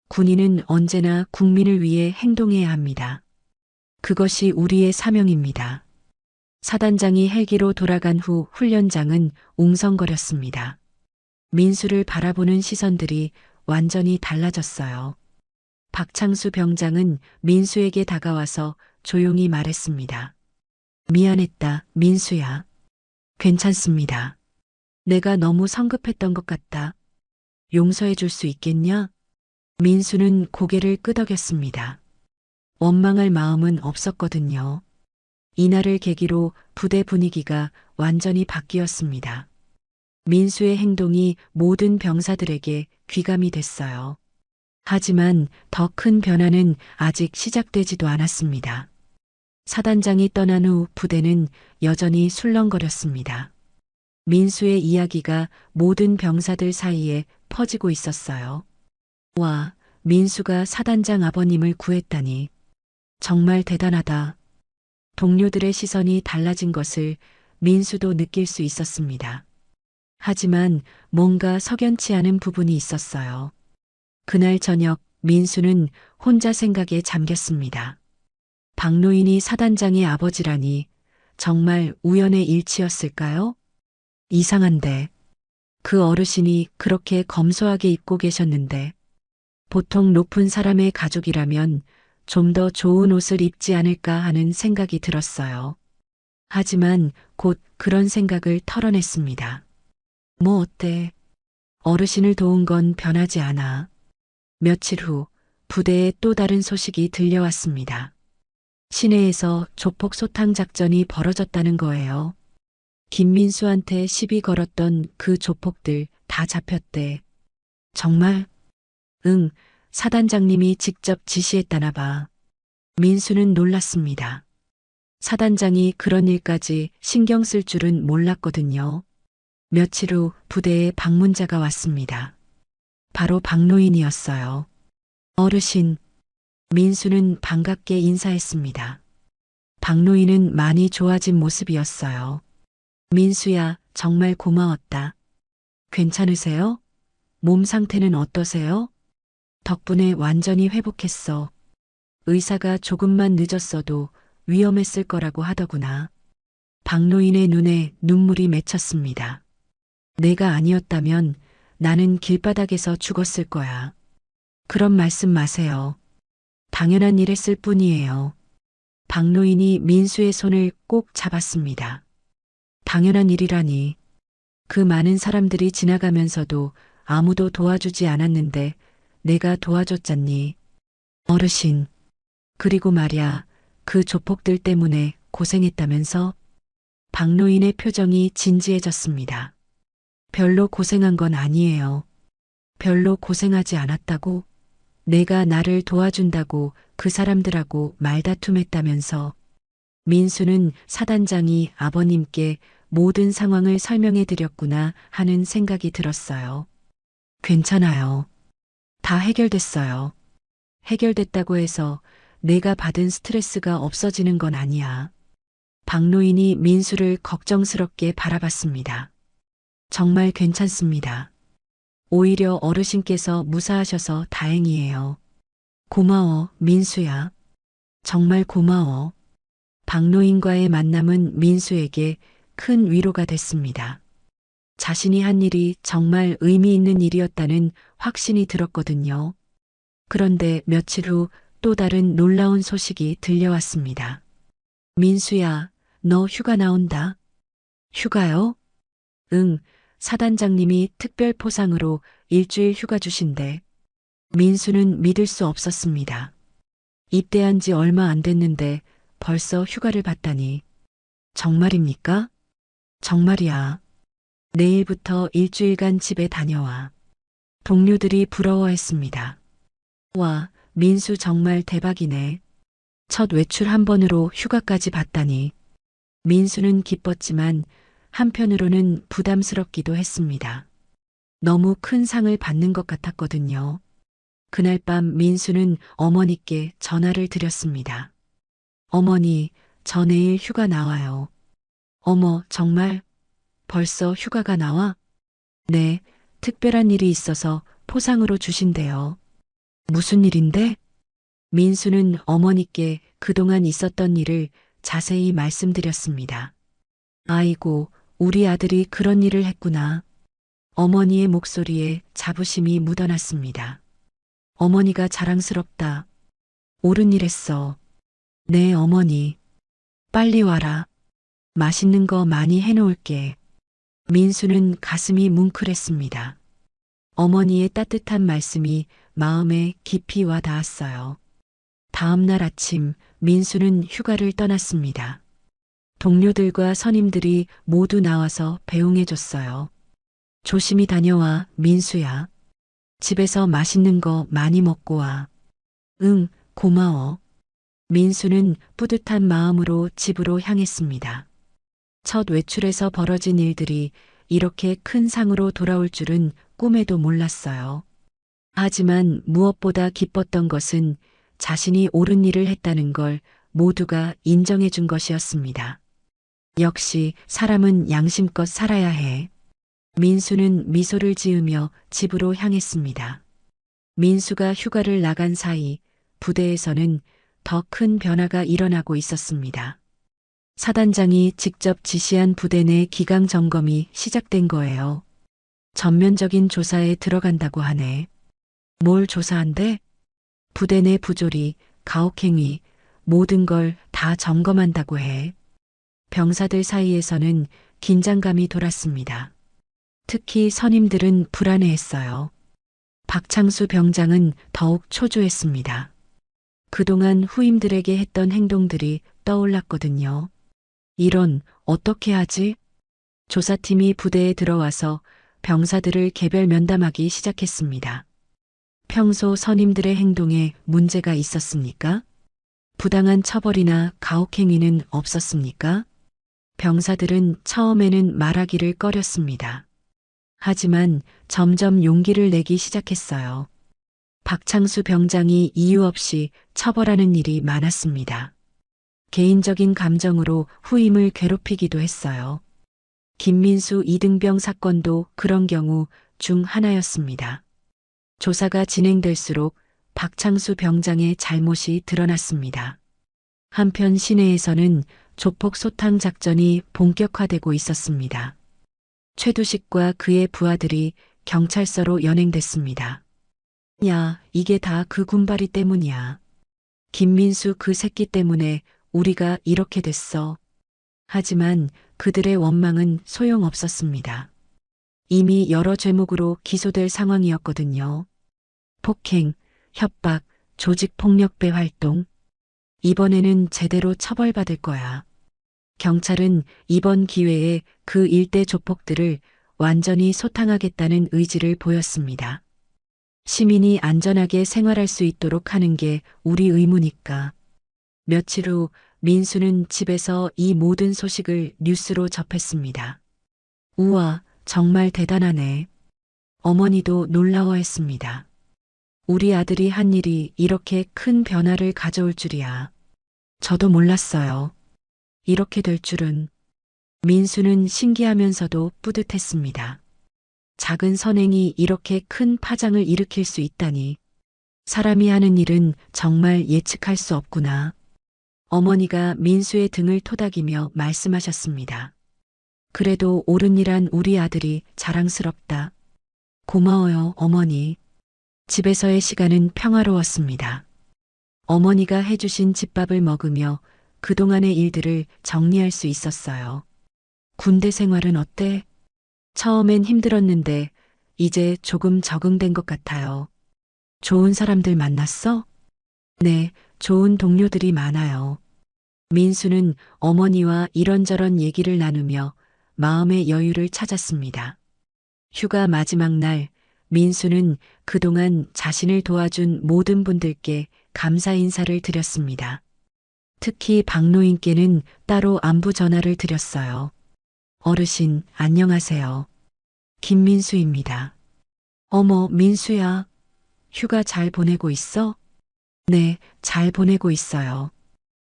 군인은 언제나 국민을 위해 행동해야 합니다. 그것이 우리의 사명입니다. 사단장이 헬기로 돌아간 후 훈련장은 웅성거렸습니다. 민수를 바라보는 시선들이 완전히 달라졌어요. 박창수 병장은 민수에게 다가와서 조용히 말했습니다. 미안했다, 민수야. 괜찮습니다. 내가 너무 성급했던 것 같다. 용서해 줄 수 있겠냐? 민수는 고개를 끄덕였습니다. 원망할 마음은 없었거든요. 이날을 계기로 부대 분위기가 완전히 바뀌었습니다. 민수의 행동이 모든 병사들에게 귀감이 됐어요. 하지만 더 큰 변화는 아직 시작되지도 않았습니다. 사단장이 떠난 후 부대는 여전히 술렁거렸습니다. 민수의 이야기가 모든 병사들 사이에 퍼지고 있었어요. 와, 민수가 사단장 아버님을 구했다니. 정말 대단하다. 동료들의 시선이 달라진 것을 민수도 느낄 수 있었습니다. 하지만 뭔가 석연치 않은 부분이 있었어요. 그날 저녁 민수는 혼자 생각에 잠겼습니다. 박노인이 사단장의 아버지라니 정말 우연의 일치였을까요? 이상한데 그 어르신이 그렇게 검소하게 입고 계셨는데 보통 높은 사람의 가족이라면 좀 더 좋은 옷을 입지 않을까 하는 생각이 들었어요. 하지만 곧 그런 생각을 털어냈습니다. 뭐 어때? 어르신을 도운 건 변하지 않아. 며칠 후 부대에 또 다른 소식이 들려왔습니다. 시내에서 조폭 소탕 작전이 벌어졌다는 거예요. 김민수한테 시비 걸었던 그 조폭들 다 잡혔대. 정말? 응, 사단장님이 직접 지시했다나 봐. 민수는 놀랐습니다. 사단장이 그런 일까지 신경 쓸 줄은 몰랐거든요. 며칠 후 부대에 방문자가 왔습니다. 바로 박노인이었어요. 어르신, 민수는 반갑게 인사했습니다. 박노인은 많이 좋아진 모습이었어요. 민수야, 정말 고마웠다. 괜찮으세요? 몸 상태는 어떠세요? 덕분에 완전히 회복했어. 의사가 조금만 늦었어도 위험했을 거라고 하더구나. 박노인의 눈에 눈물이 맺혔습니다. 내가 아니었다면 나는 길바닥에서 죽었을 거야. 그런 말씀 마세요. 당연한 일 했을 뿐이에요. 박노인이 민수의 손을 꼭 잡았습니다. 당연한 일이라니. 그 많은 사람들이 지나가면서도 아무도 도와주지 않았는데 내가 도와줬잖니. 어르신. 그리고 말야, 그 조폭들 때문에 고생했다면서? 박노인의 표정이 진지해졌습니다. 별로 고생한 건 아니에요. 별로 고생하지 않았다고? 내가 나를 도와준다고 그 사람들하고 말다툼했다면서. 민수는 사단장이 아버님께 모든 상황을 설명해 드렸구나 하는 생각이 들었어요. 괜찮아요. 다 해결됐어요. 해결됐다고 해서 내가 받은 스트레스가 없어지는 건 아니야. 박노인이 민수를 걱정스럽게 바라봤습니다. 정말 괜찮습니다. 오히려 어르신께서 무사하셔서 다행이에요. 고마워, 민수야. 정말 고마워. 박노인과의 만남은 민수에게 큰 위로가 됐습니다. 자신이 한 일이 정말 의미 있는 일이었다는 확신이 들었거든요. 그런데 며칠 후 또 다른 놀라운 소식이 들려왔습니다. 민수야, 너 휴가 나온다. 휴가요? 응, 사단장님이 특별 포상으로 일주일 휴가 주신대. 민수는 믿을 수 없었습니다. 입대한 지 얼마 안 됐는데 벌써 휴가를 받다니. 정말입니까? 정말이야. 내일부터 일주일간 집에 다녀와. 동료들이 부러워했습니다. 와, 민수 정말 대박이네. 첫 외출 한 번으로 휴가까지 받다니. 민수는 기뻤지만 한편으로는 부담스럽기도 했습니다. 너무 큰 상을 받는 것 같았거든요. 그날 밤 민수는 어머니께 전화를 드렸습니다. 어머니, 저 내일 휴가 나와요. 어머, 정말? 벌써 휴가가 나와? 네, 특별한 일이 있어서 포상으로 주신대요. 무슨 일인데? 민수는 어머니께 그동안 있었던 일을 자세히 말씀드렸습니다. 아이고, 우리 아들이 그런 일을 했구나. 어머니의 목소리에 자부심이 묻어났습니다. 어머니가 자랑스럽다. 옳은 일 했어. 네, 어머니. 빨리 와라. 맛있는 거 많이 해놓을게. 민수는 가슴이 뭉클했습니다. 어머니의 따뜻한 말씀이 마음에 깊이 와 닿았어요. 다음 날 아침 민수는 휴가를 떠났습니다. 동료들과 선임들이 모두 나와서 배웅해줬어요. 조심히 다녀와, 민수야. 집에서 맛있는 거 많이 먹고 와. 응, 고마워. 민수는 뿌듯한 마음으로 집으로 향했습니다. 첫 외출에서 벌어진 일들이 이렇게 큰 상으로 돌아올 줄은 꿈에도 몰랐어요. 하지만 무엇보다 기뻤던 것은 자신이 옳은 일을 했다는 걸 모두가 인정해 준 것이었습니다. 역시 사람은 양심껏 살아야 해. 민수는 미소를 지으며 집으로 향했습니다. 민수가 휴가를 나간 사이 부대에서는 더 큰 변화가 일어나고 있었습니다. 사단장이 직접 지시한 부대 내 기강 점검이 시작된 거예요. 전면적인 조사에 들어간다고 하네. 뭘 조사한대? 부대 내 부조리, 가혹행위, 모든 걸 다 점검한다고 해. 병사들 사이에서는 긴장감이 돌았습니다. 특히 선임들은 불안해했어요. 박창수 병장은 더욱 초조했습니다. 그동안 후임들에게 했던 행동들이 떠올랐거든요. 이런, 어떻게 하지? 조사팀이 부대에 들어와서 병사들을 개별 면담하기 시작했습니다. 평소 선임들의 행동에 문제가 있었습니까? 부당한 처벌이나 가혹행위는 없었습니까? 병사들은 처음에는 말하기를 꺼렸습니다. 하지만 점점 용기를 내기 시작했어요. 박창수 병장이 이유 없이 처벌하는 일이 많았습니다. 개인적인 감정으로 후임을 괴롭히기도 했어요. 김민수 이등병 사건도 그런 경우 중 하나였습니다. 조사가 진행될수록 박창수 병장의 잘못이 드러났습니다. 한편 시내에서는 조폭 소탕 작전이 본격화되고 있었습니다. 최두식과 그의 부하들이 경찰서로 연행됐습니다. 야, 이게 다 그 군바리 때문이야. 김민수 그 새끼 때문에 우리가 이렇게 됐어. 하지만 그들의 원망은 소용없었습니다. 이미 여러 죄목으로 기소될 상황이었거든요. 폭행, 협박, 조직폭력배 활동. 이번에는 제대로 처벌받을 거야. 경찰은 이번 기회에 그 일대 조폭들을 완전히 소탕하겠다는 의지를 보였습니다. 시민이 안전하게 생활할 수 있도록 하는 게 우리 의무니까. 며칠 후 민수는 집에서 이 모든 소식을 뉴스로 접했습니다. 우와, 정말 대단하네. 어머니도 놀라워했습니다. 우리 아들이 한 일이 이렇게 큰 변화를 가져올 줄이야. 저도 몰랐어요. 이렇게 될 줄은. 민수는 신기하면서도 뿌듯했습니다. 작은 선행이 이렇게 큰 파장을 일으킬 수 있다니. 사람이 하는 일은 정말 예측할 수 없구나. 어머니가 민수의 등을 토닥이며 말씀하셨습니다. 그래도 옳은 일한 우리 아들이 자랑스럽다. 고마워요, 어머니. 집에서의 시간은 평화로웠습니다. 어머니가 해주신 집밥을 먹으며 그동안의 일들을 정리할 수 있었어요. 군대 생활은 어때? 처음엔 힘들었는데 이제 조금 적응된 것 같아요. 좋은 사람들 만났어? 네, 좋은 동료들이 많아요. 민수는 어머니와 이런저런 얘기를 나누며 마음의 여유를 찾았습니다. 휴가 마지막 날, 민수는 그동안 자신을 도와준 모든 분들께 감사 인사를 드렸습니다. 특히 박노인께는 따로 안부 전화를 드렸어요. 어르신, 안녕하세요. 김민수입니다. 어머, 민수야. 휴가 잘 보내고 있어? 네, 잘 보내고 있어요.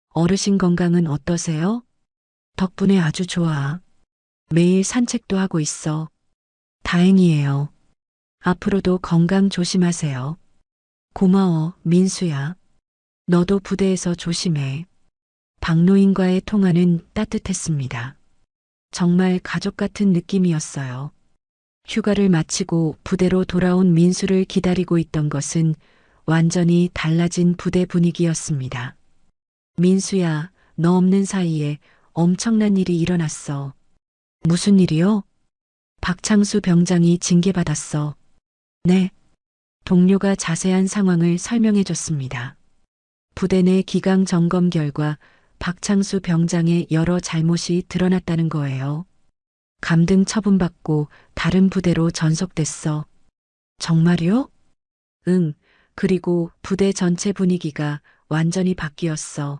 어르신 건강은 어떠세요? 덕분에 아주 좋아. 매일 산책도 하고 있어. 다행이에요. 앞으로도 건강 조심하세요. 고마워, 민수야. 너도 부대에서 조심해. 박노인과의 통화는 따뜻했습니다. 정말 가족 같은 느낌이었어요. 휴가를 마치고 부대로 돌아온 민수를 기다리고 있던 것은 완전히 달라진 부대 분위기였습니다. 민수야, 너 없는 사이에 엄청난 일이 일어났어. 무슨 일이요? 박창수 병장이 징계받았어. 네. 동료가 자세한 상황을 설명해 줬습니다. 부대 내 기강 점검 결과 박창수 병장의 여러 잘못이 드러났다는 거예요. 감등 처분받고 다른 부대로 전속됐어. 정말요? 응. 그리고 부대 전체 분위기가 완전히 바뀌었어.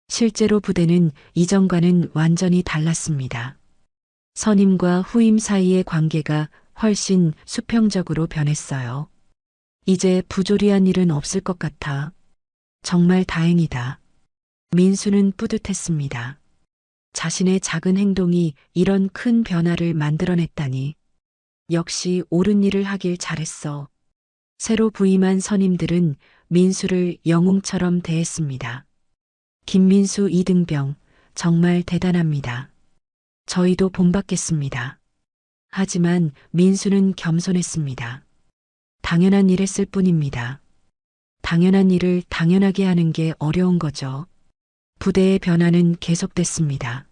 실제로 부대는 이전과는 완전히 달랐습니다. 선임과 후임 사이의 관계가 훨씬 수평적으로 변했어요. 이제 부조리한 일은 없을 것 같아. 정말 다행이다. 민수는 뿌듯했습니다. 자신의 작은 행동이 이런 큰 변화를 만들어냈다니. 역시 옳은 일을 하길 잘했어. 새로 부임한 선임들은 민수를 영웅처럼 대했습니다. 김민수 이등병, 정말 대단합니다. 저희도 본받겠습니다. 하지만 민수는 겸손했습니다. 당연한 일 했을 뿐입니다. 당연한 일을 당연하게 하는 게 어려운 거죠. 부대의 변화는 계속됐습니다.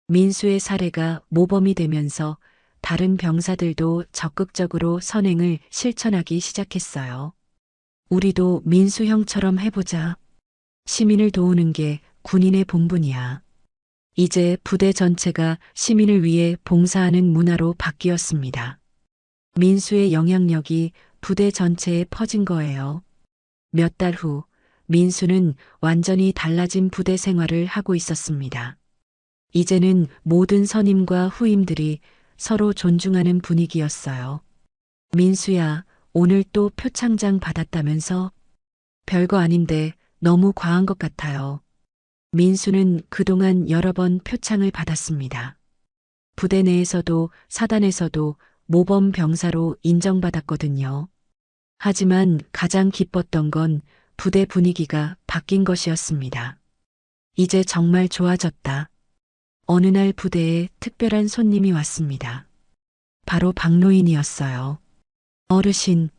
민수의 사례가 모범이 되면서 다른 병사들도 적극적으로 선행을 실천하기 시작했어요. 우리도 민수 형처럼 해보자. 시민을 도우는 게 군인의 본분이야. 이제 부대 전체가 시민을 위해 봉사하는 문화로 바뀌었습니다. 민수의 영향력이 부대 전체에 퍼진 거예요. 몇 달 후, 민수는 완전히 달라진 부대 생활을 하고 있었습니다. 이제는 모든 선임과 후임들이 서로 존중하는 분위기였어요. 민수야, 오늘 또 표창장 받았다면서? 별거 아닌데 너무 과한 것 같아요. 민수는 그동안 여러 번 표창을 받았습니다. 부대 내에서도 사단에서도 모범 병사로 인정받았거든요. 하지만 가장 기뻤던 건 부대 분위기가 바뀐 것이었습니다. 이제 정말 좋아졌다. 어느 날 부대에 특별한 손님이 왔습니다. 바로 박노인이었어요. 어르신,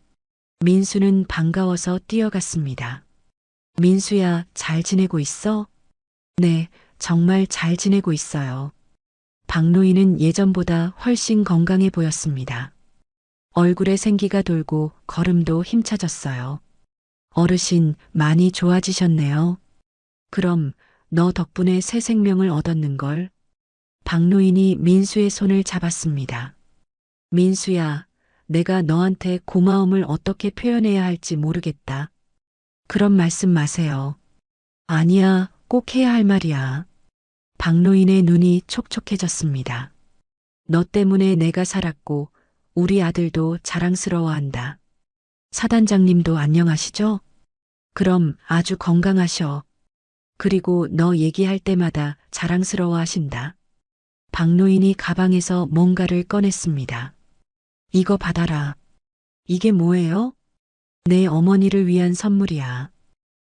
민수는 반가워서 뛰어갔습니다. 민수야, 잘 지내고 있어? 네, 정말 잘 지내고 있어요. 박노인은 예전보다 훨씬 건강해 보였습니다. 얼굴에 생기가 돌고 걸음도 힘차졌어요. 어르신, 많이 좋아지셨네요. 그럼 너 덕분에 새 생명을 얻었는걸. 박노인이 민수의 손을 잡았습니다. 민수야, 내가 너한테 고마움을 어떻게 표현해야 할지 모르겠다. 그런 말씀 마세요. 아니야, 꼭 해야 할 말이야. 박노인의 눈이 촉촉해졌습니다. 너 때문에 내가 살았고 우리 아들도 자랑스러워한다. 사단장님도 안녕하시죠? 그럼 아주 건강하셔. 그리고 너 얘기할 때마다 자랑스러워 하신다. 박노인이 가방에서 뭔가를 꺼냈습니다. 이거 받아라. 이게 뭐예요? 내 어머니를 위한 선물이야.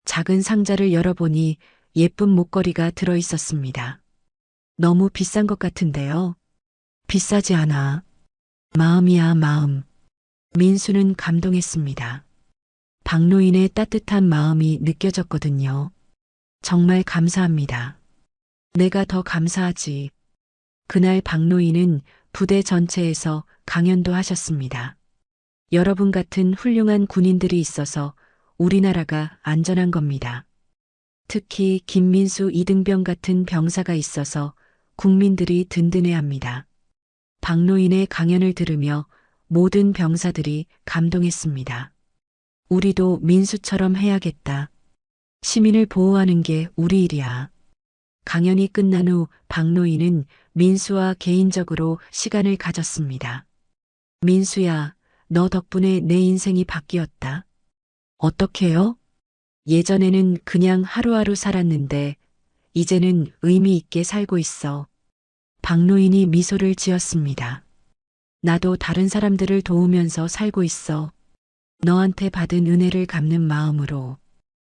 작은 상자를 열어보니 예쁜 목걸이가 들어 있었습니다. 너무 비싼 것 같은데요. 비싸지 않아. 마음이야, 마음. 민수는 감동했습니다. 박노인의 따뜻한 마음이 느껴졌거든요. 정말 감사합니다. 내가 더 감사하지. 그날 박노인은 부대 전체에서 강연도 하셨습니다. 여러분 같은 훌륭한 군인들이 있어서 우리나라가 안전한 겁니다. 특히 김민수, 이등병 같은 병사가 있어서 국민들이 든든해합니다. 박노인의 강연을 들으며 모든 병사들이 감동했습니다. 우리도 민수처럼 해야겠다. 시민을 보호하는 게 우리 일이야. 강연이 끝난 후 박노인은 민수와 개인적으로 시간을 가졌습니다. 민수야, 너 덕분에 내 인생이 바뀌었다. 어떻게요? 예전에는 그냥 하루하루 살았는데 이제는 의미 있게 살고 있어. 박노인이 미소를 지었습니다. 나도 다른 사람들을 도우면서 살고 있어. 너한테 받은 은혜를 갚는 마음으로.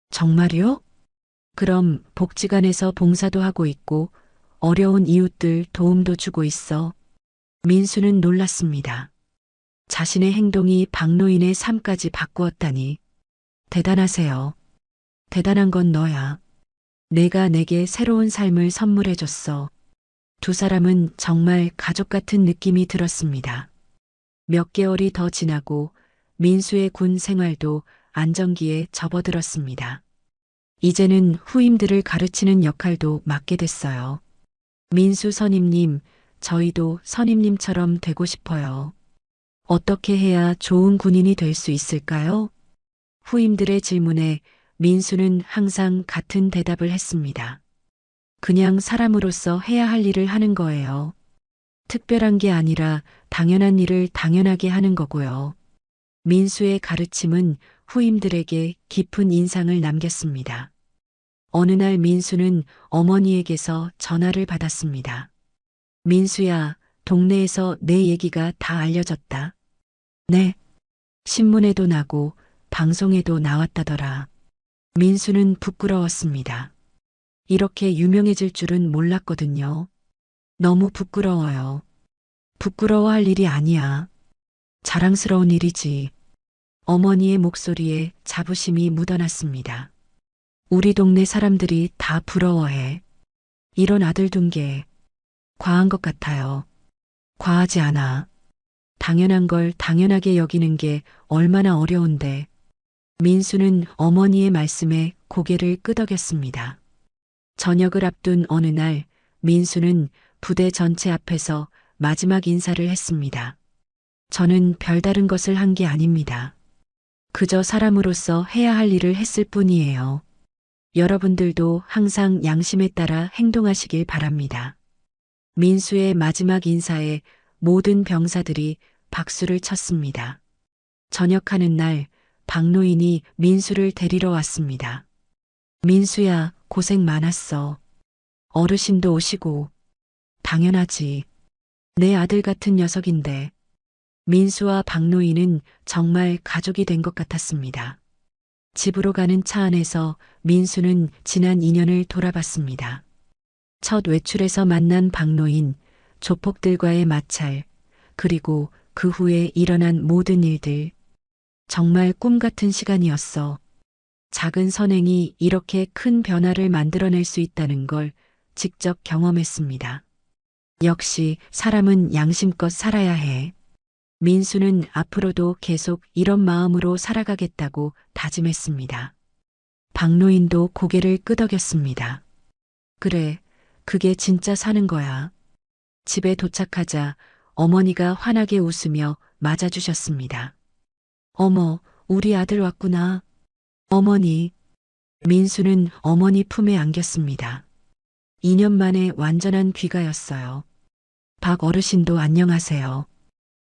정말요? 그럼 복지관에서 봉사도 하고 있고 어려운 이웃들 도움도 주고 있어. 민수는 놀랐습니다. 자신의 행동이 박노인의 삶까지 바꾸었다니. 대단하세요. 대단한 건 너야. 내가 내게 새로운 삶을 선물해줬어. 두 사람은 정말 가족 같은 느낌이 들었습니다. 몇 개월이 더 지나고 민수의 군 생활도 안정기에 접어들었습니다. 이제는 후임들을 가르치는 역할도 맡게 됐어요. 민수 선임님, 저희도 선임님처럼 되고 싶어요. 어떻게 해야 좋은 군인이 될 수 있을까요? 후임들의 질문에 민수는 항상 같은 대답을 했습니다. 그냥 사람으로서 해야 할 일을 하는 거예요. 특별한 게 아니라 당연한 일을 당연하게 하는 거고요. 민수의 가르침은 후임들에게 깊은 인상을 남겼습니다. 어느 날 민수는 어머니에게서 전화를 받았습니다. 민수야, 동네에서 내 얘기가 다 알려졌다. 네. 신문에도 나고 방송에도 나왔다더라. 민수는 부끄러웠습니다. 이렇게 유명해질 줄은 몰랐거든요. 너무 부끄러워요. 부끄러워할 일이 아니야. 자랑스러운 일이지. 어머니의 목소리에 자부심이 묻어났습니다. 우리 동네 사람들이 다 부러워해. 이런 아들 둔 게 과한 것 같아요. 과하지 않아. 당연한 걸 당연하게 여기는 게 얼마나 어려운데. 민수는 어머니의 말씀에 고개를 끄덕였습니다. 저녁을 앞둔 어느 날 민수는 부대 전체 앞에서 마지막 인사를 했습니다. 저는 별다른 것을 한 게 아닙니다. 그저 사람으로서 해야 할 일을 했을 뿐이에요. 여러분들도 항상 양심에 따라 행동하시길 바랍니다. 민수의 마지막 인사에 모든 병사들이 박수를 쳤습니다. 저녁하는 날 박노인이 민수를 데리러 왔습니다. 민수야, 고생 많았어. 어르신도 오시고. 당연하지. 내 아들 같은 녀석인데. 민수와 박노인은 정말 가족이 된 것 같았습니다. 집으로 가는 차 안에서 민수는 지난 인연을 돌아봤습니다. 첫 외출에서 만난 박노인, 조폭들과의 마찰, 그리고 그 후에 일어난 모든 일들. 정말 꿈 같은 시간이었어. 작은 선행이 이렇게 큰 변화를 만들어낼 수 있다는 걸 직접 경험했습니다. 역시 사람은 양심껏 살아야 해. 민수는 앞으로도 계속 이런 마음으로 살아가겠다고 다짐했습니다. 박노인도 고개를 끄덕였습니다. 그래, 그게 진짜 사는 거야. 집에 도착하자 어머니가 환하게 웃으며 맞아주셨습니다. 어머, 우리 아들 왔구나. 어머니. 민수는 어머니 품에 안겼습니다. 2년 만에 완전한 귀가였어요. 박 어르신도 안녕하세요.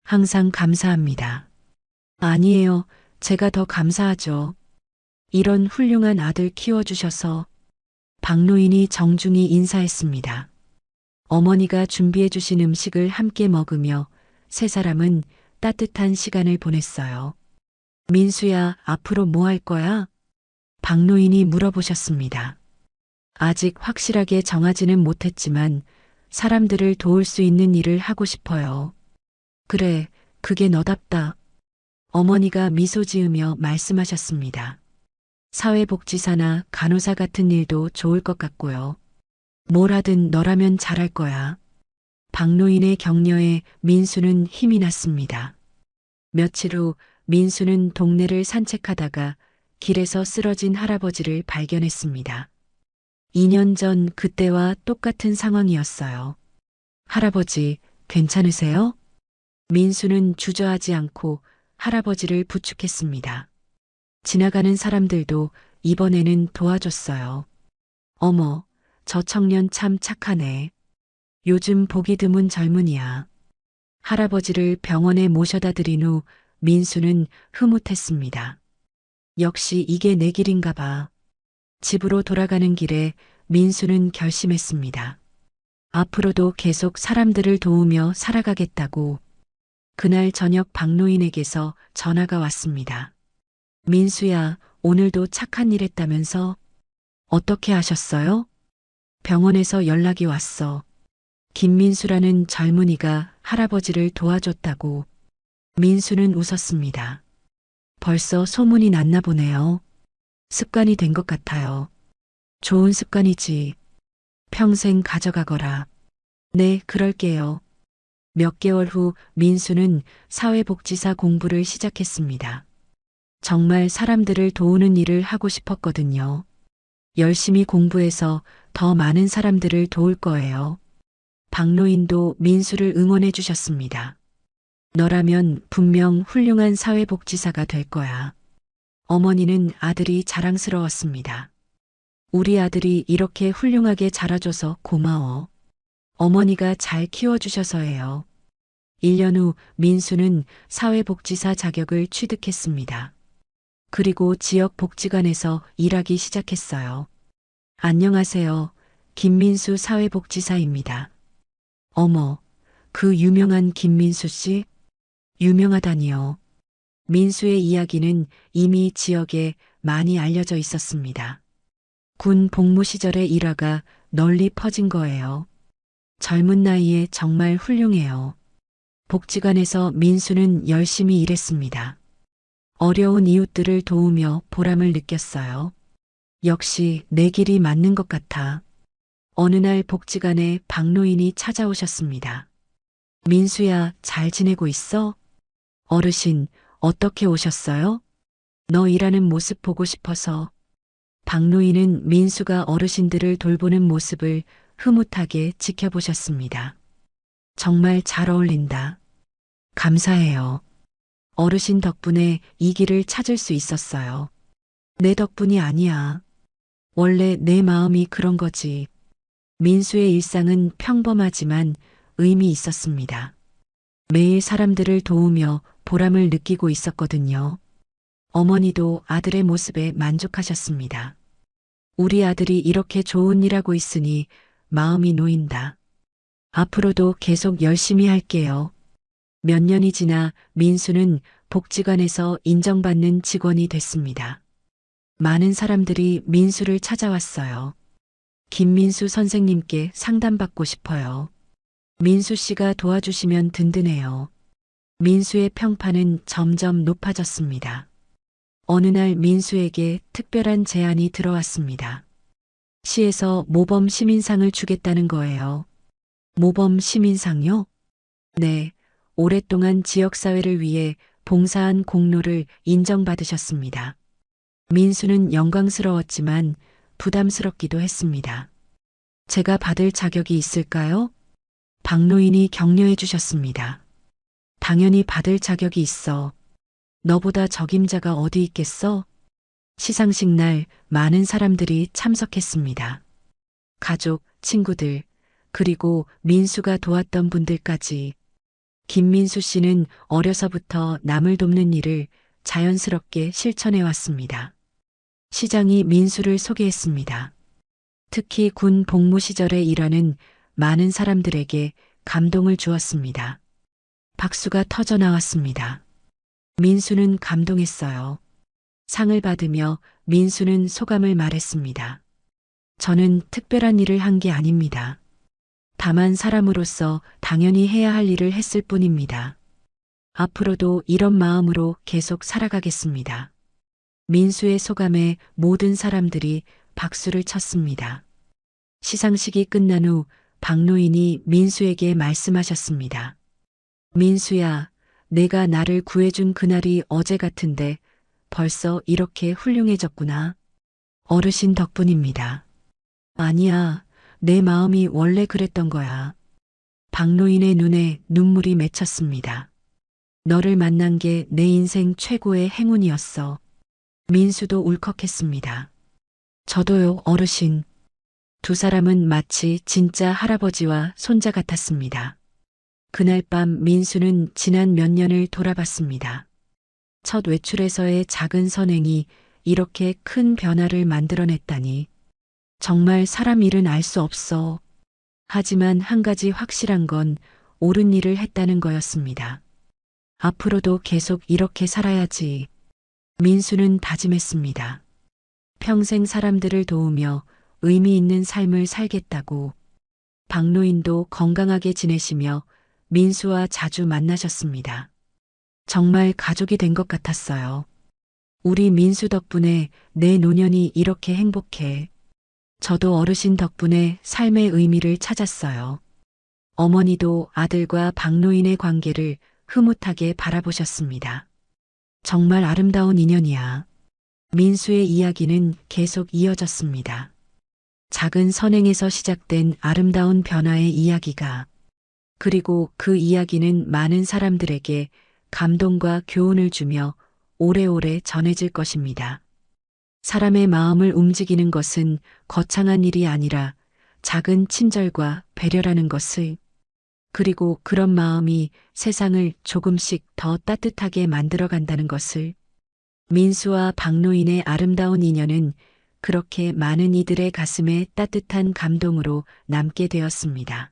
항상 감사합니다. 아니에요. 제가 더 감사하죠. 이런 훌륭한 아들 키워주셔서. 박노인이 정중히 인사했습니다. 어머니가 준비해 주신 음식을 함께 먹으며 세 사람은 따뜻한 시간을 보냈어요. 민수야, 앞으로 뭐 할 거야? 박노인이 물어보셨습니다. 아직 확실하게 정하지는 못했지만 사람들을 도울 수 있는 일을 하고 싶어요. 그래, 그게 너답다. 어머니가 미소 지으며 말씀하셨습니다. 사회복지사나 간호사 같은 일도 좋을 것 같고요. 뭘 하든 너라면 잘할 거야. 박노인의 격려에 민수는 힘이 났습니다. 며칠 후 민수는 동네를 산책하다가 길에서 쓰러진 할아버지를 발견했습니다. 2년 전 그때와 똑같은 상황이었어요. 할아버지, 괜찮으세요? 민수는 주저하지 않고 할아버지를 부축했습니다. 지나가는 사람들도 이번에는 도와줬어요. 어머, 저 청년 참 착하네. 요즘 보기 드문 젊은이야. 할아버지를 병원에 모셔다 드린 후 민수는 흐뭇했습니다. 역시 이게 내 길인가 봐. 집으로 돌아가는 길에 민수는 결심했습니다. 앞으로도 계속 사람들을 도우며 살아가겠다고. 그날 저녁 박노인에게서 전화가 왔습니다. 민수야, 오늘도 착한 일 했다면서? 어떻게 하셨어요? 병원에서 연락이 왔어. 김민수라는 젊은이가 할아버지를 도와줬다고. 민수는 웃었습니다. 벌써 소문이 났나 보네요. 습관이 된 것 같아요. 좋은 습관이지. 평생 가져가거라. 네, 그럴게요. 몇 개월 후 민수는 사회복지사 공부를 시작했습니다. 정말 사람들을 도우는 일을 하고 싶었거든요. 열심히 공부해서 더 많은 사람들을 도울 거예요. 박노인도 민수를 응원해 주셨습니다. 너라면 분명 훌륭한 사회복지사가 될 거야. 어머니는 아들이 자랑스러웠습니다. 우리 아들이 이렇게 훌륭하게 자라줘서 고마워. 어머니가 잘 키워주셔서예요. 1년 후 민수는 사회복지사 자격을 취득했습니다. 그리고 지역 복지관에서 일하기 시작했어요. 안녕하세요. 김민수 사회복지사입니다. 어머, 그 유명한 김민수 씨? 유명하다니요. 민수의 이야기는 이미 지역에 많이 알려져 있었습니다. 군 복무 시절의 일화가 널리 퍼진 거예요. 젊은 나이에 정말 훌륭해요. 복지관에서 민수는 열심히 일했습니다. 어려운 이웃들을 도우며 보람을 느꼈어요. 역시 내 길이 맞는 것 같아. 어느 날 복지관에 박노인이 찾아오셨습니다. 민수야, 잘 지내고 있어? 어르신, 어떻게 오셨어요? 너 일하는 모습 보고 싶어서. 박노인은 민수가 어르신들을 돌보는 모습을 흐뭇하게 지켜보셨습니다. 정말 잘 어울린다. 감사해요. 어르신 덕분에 이 길을 찾을 수 있었어요. 내 덕분이 아니야. 원래 내 마음이 그런 거지. 민수의 일상은 평범하지만 의미 있었습니다. 매일 사람들을 도우며 보람을 느끼고 있었거든요. 어머니도 아들의 모습에 만족하셨습니다. 우리 아들이 이렇게 좋은 일 하고 있으니 마음이 놓인다. 앞으로도 계속 열심히 할게요. 몇 년이 지나 민수는 복지관에서 인정받는 직원이 됐습니다. 많은 사람들이 민수를 찾아왔어요. 김민수 선생님께 상담받고 싶어요. 민수 씨가 도와주시면 든든해요. 민수의 평판은 점점 높아졌습니다. 어느 날 민수에게 특별한 제안이 들어왔습니다. 시에서 모범 시민상을 주겠다는 거예요. 모범 시민상요? 네, 오랫동안 지역사회를 위해 봉사한 공로를 인정받으셨습니다. 민수는 영광스러웠지만 부담스럽기도 했습니다. 제가 받을 자격이 있을까요? 박노인이 격려해 주셨습니다. 당연히 받을 자격이 있어. 너보다 적임자가 어디 있겠어? 시상식 날 많은 사람들이 참석했습니다. 가족, 친구들, 그리고 민수가 도왔던 분들까지. 김민수 씨는 어려서부터 남을 돕는 일을 자연스럽게 실천해 왔습니다. 시장이 민수를 소개했습니다. 특히 군 복무 시절에 일하는 많은 사람들에게 감동을 주었습니다. 박수가 터져 나왔습니다. 민수는 감동했어요. 상을 받으며 민수는 소감을 말했습니다. 저는 특별한 일을 한 게 아닙니다. 다만 사람으로서 당연히 해야 할 일을 했을 뿐입니다. 앞으로도 이런 마음으로 계속 살아가겠습니다. 민수의 소감에 모든 사람들이 박수를 쳤습니다. 시상식이 끝난 후 박노인이 민수에게 말씀하셨습니다. 민수야, 내가 나를 구해준 그날이 어제 같은데 벌써 이렇게 훌륭해졌구나. 어르신 덕분입니다. 아니야, 내 마음이 원래 그랬던 거야. 박노인의 눈에 눈물이 맺혔습니다. 너를 만난 게 내 인생 최고의 행운이었어. 민수도 울컥했습니다. 저도요, 어르신. 두 사람은 마치 진짜 할아버지와 손자 같았습니다. 그날 밤 민수는 지난 몇 년을 돌아봤습니다. 첫 외출에서의 작은 선행이 이렇게 큰 변화를 만들어냈다니. 정말 사람 일은 알 수 없어. 하지만 한 가지 확실한 건 옳은 일을 했다는 거였습니다. 앞으로도 계속 이렇게 살아야지. 민수는 다짐했습니다. 평생 사람들을 도우며 의미 있는 삶을 살겠다고. 박노인도 건강하게 지내시며 민수와 자주 만나셨습니다. 정말 가족이 된 것 같았어요. 우리 민수 덕분에 내 노년이 이렇게 행복해. 저도 어르신 덕분에 삶의 의미를 찾았어요. 어머니도 아들과 박노인의 관계를 흐뭇하게 바라보셨습니다. 정말 아름다운 인연이야. 민수의 이야기는 계속 이어졌습니다. 작은 선행에서 시작된 아름다운 변화의 이야기가, 그리고 그 이야기는 많은 사람들에게 감동과 교훈을 주며 오래오래 전해질 것입니다. 사람의 마음을 움직이는 것은 거창한 일이 아니라 작은 친절과 배려라는 것을, 그리고 그런 마음이 세상을 조금씩 더 따뜻하게 만들어 간다는 것을. 민수와 박노인의 아름다운 인연은 그렇게 많은 이들의 가슴에 따뜻한 감동으로 남게 되었습니다.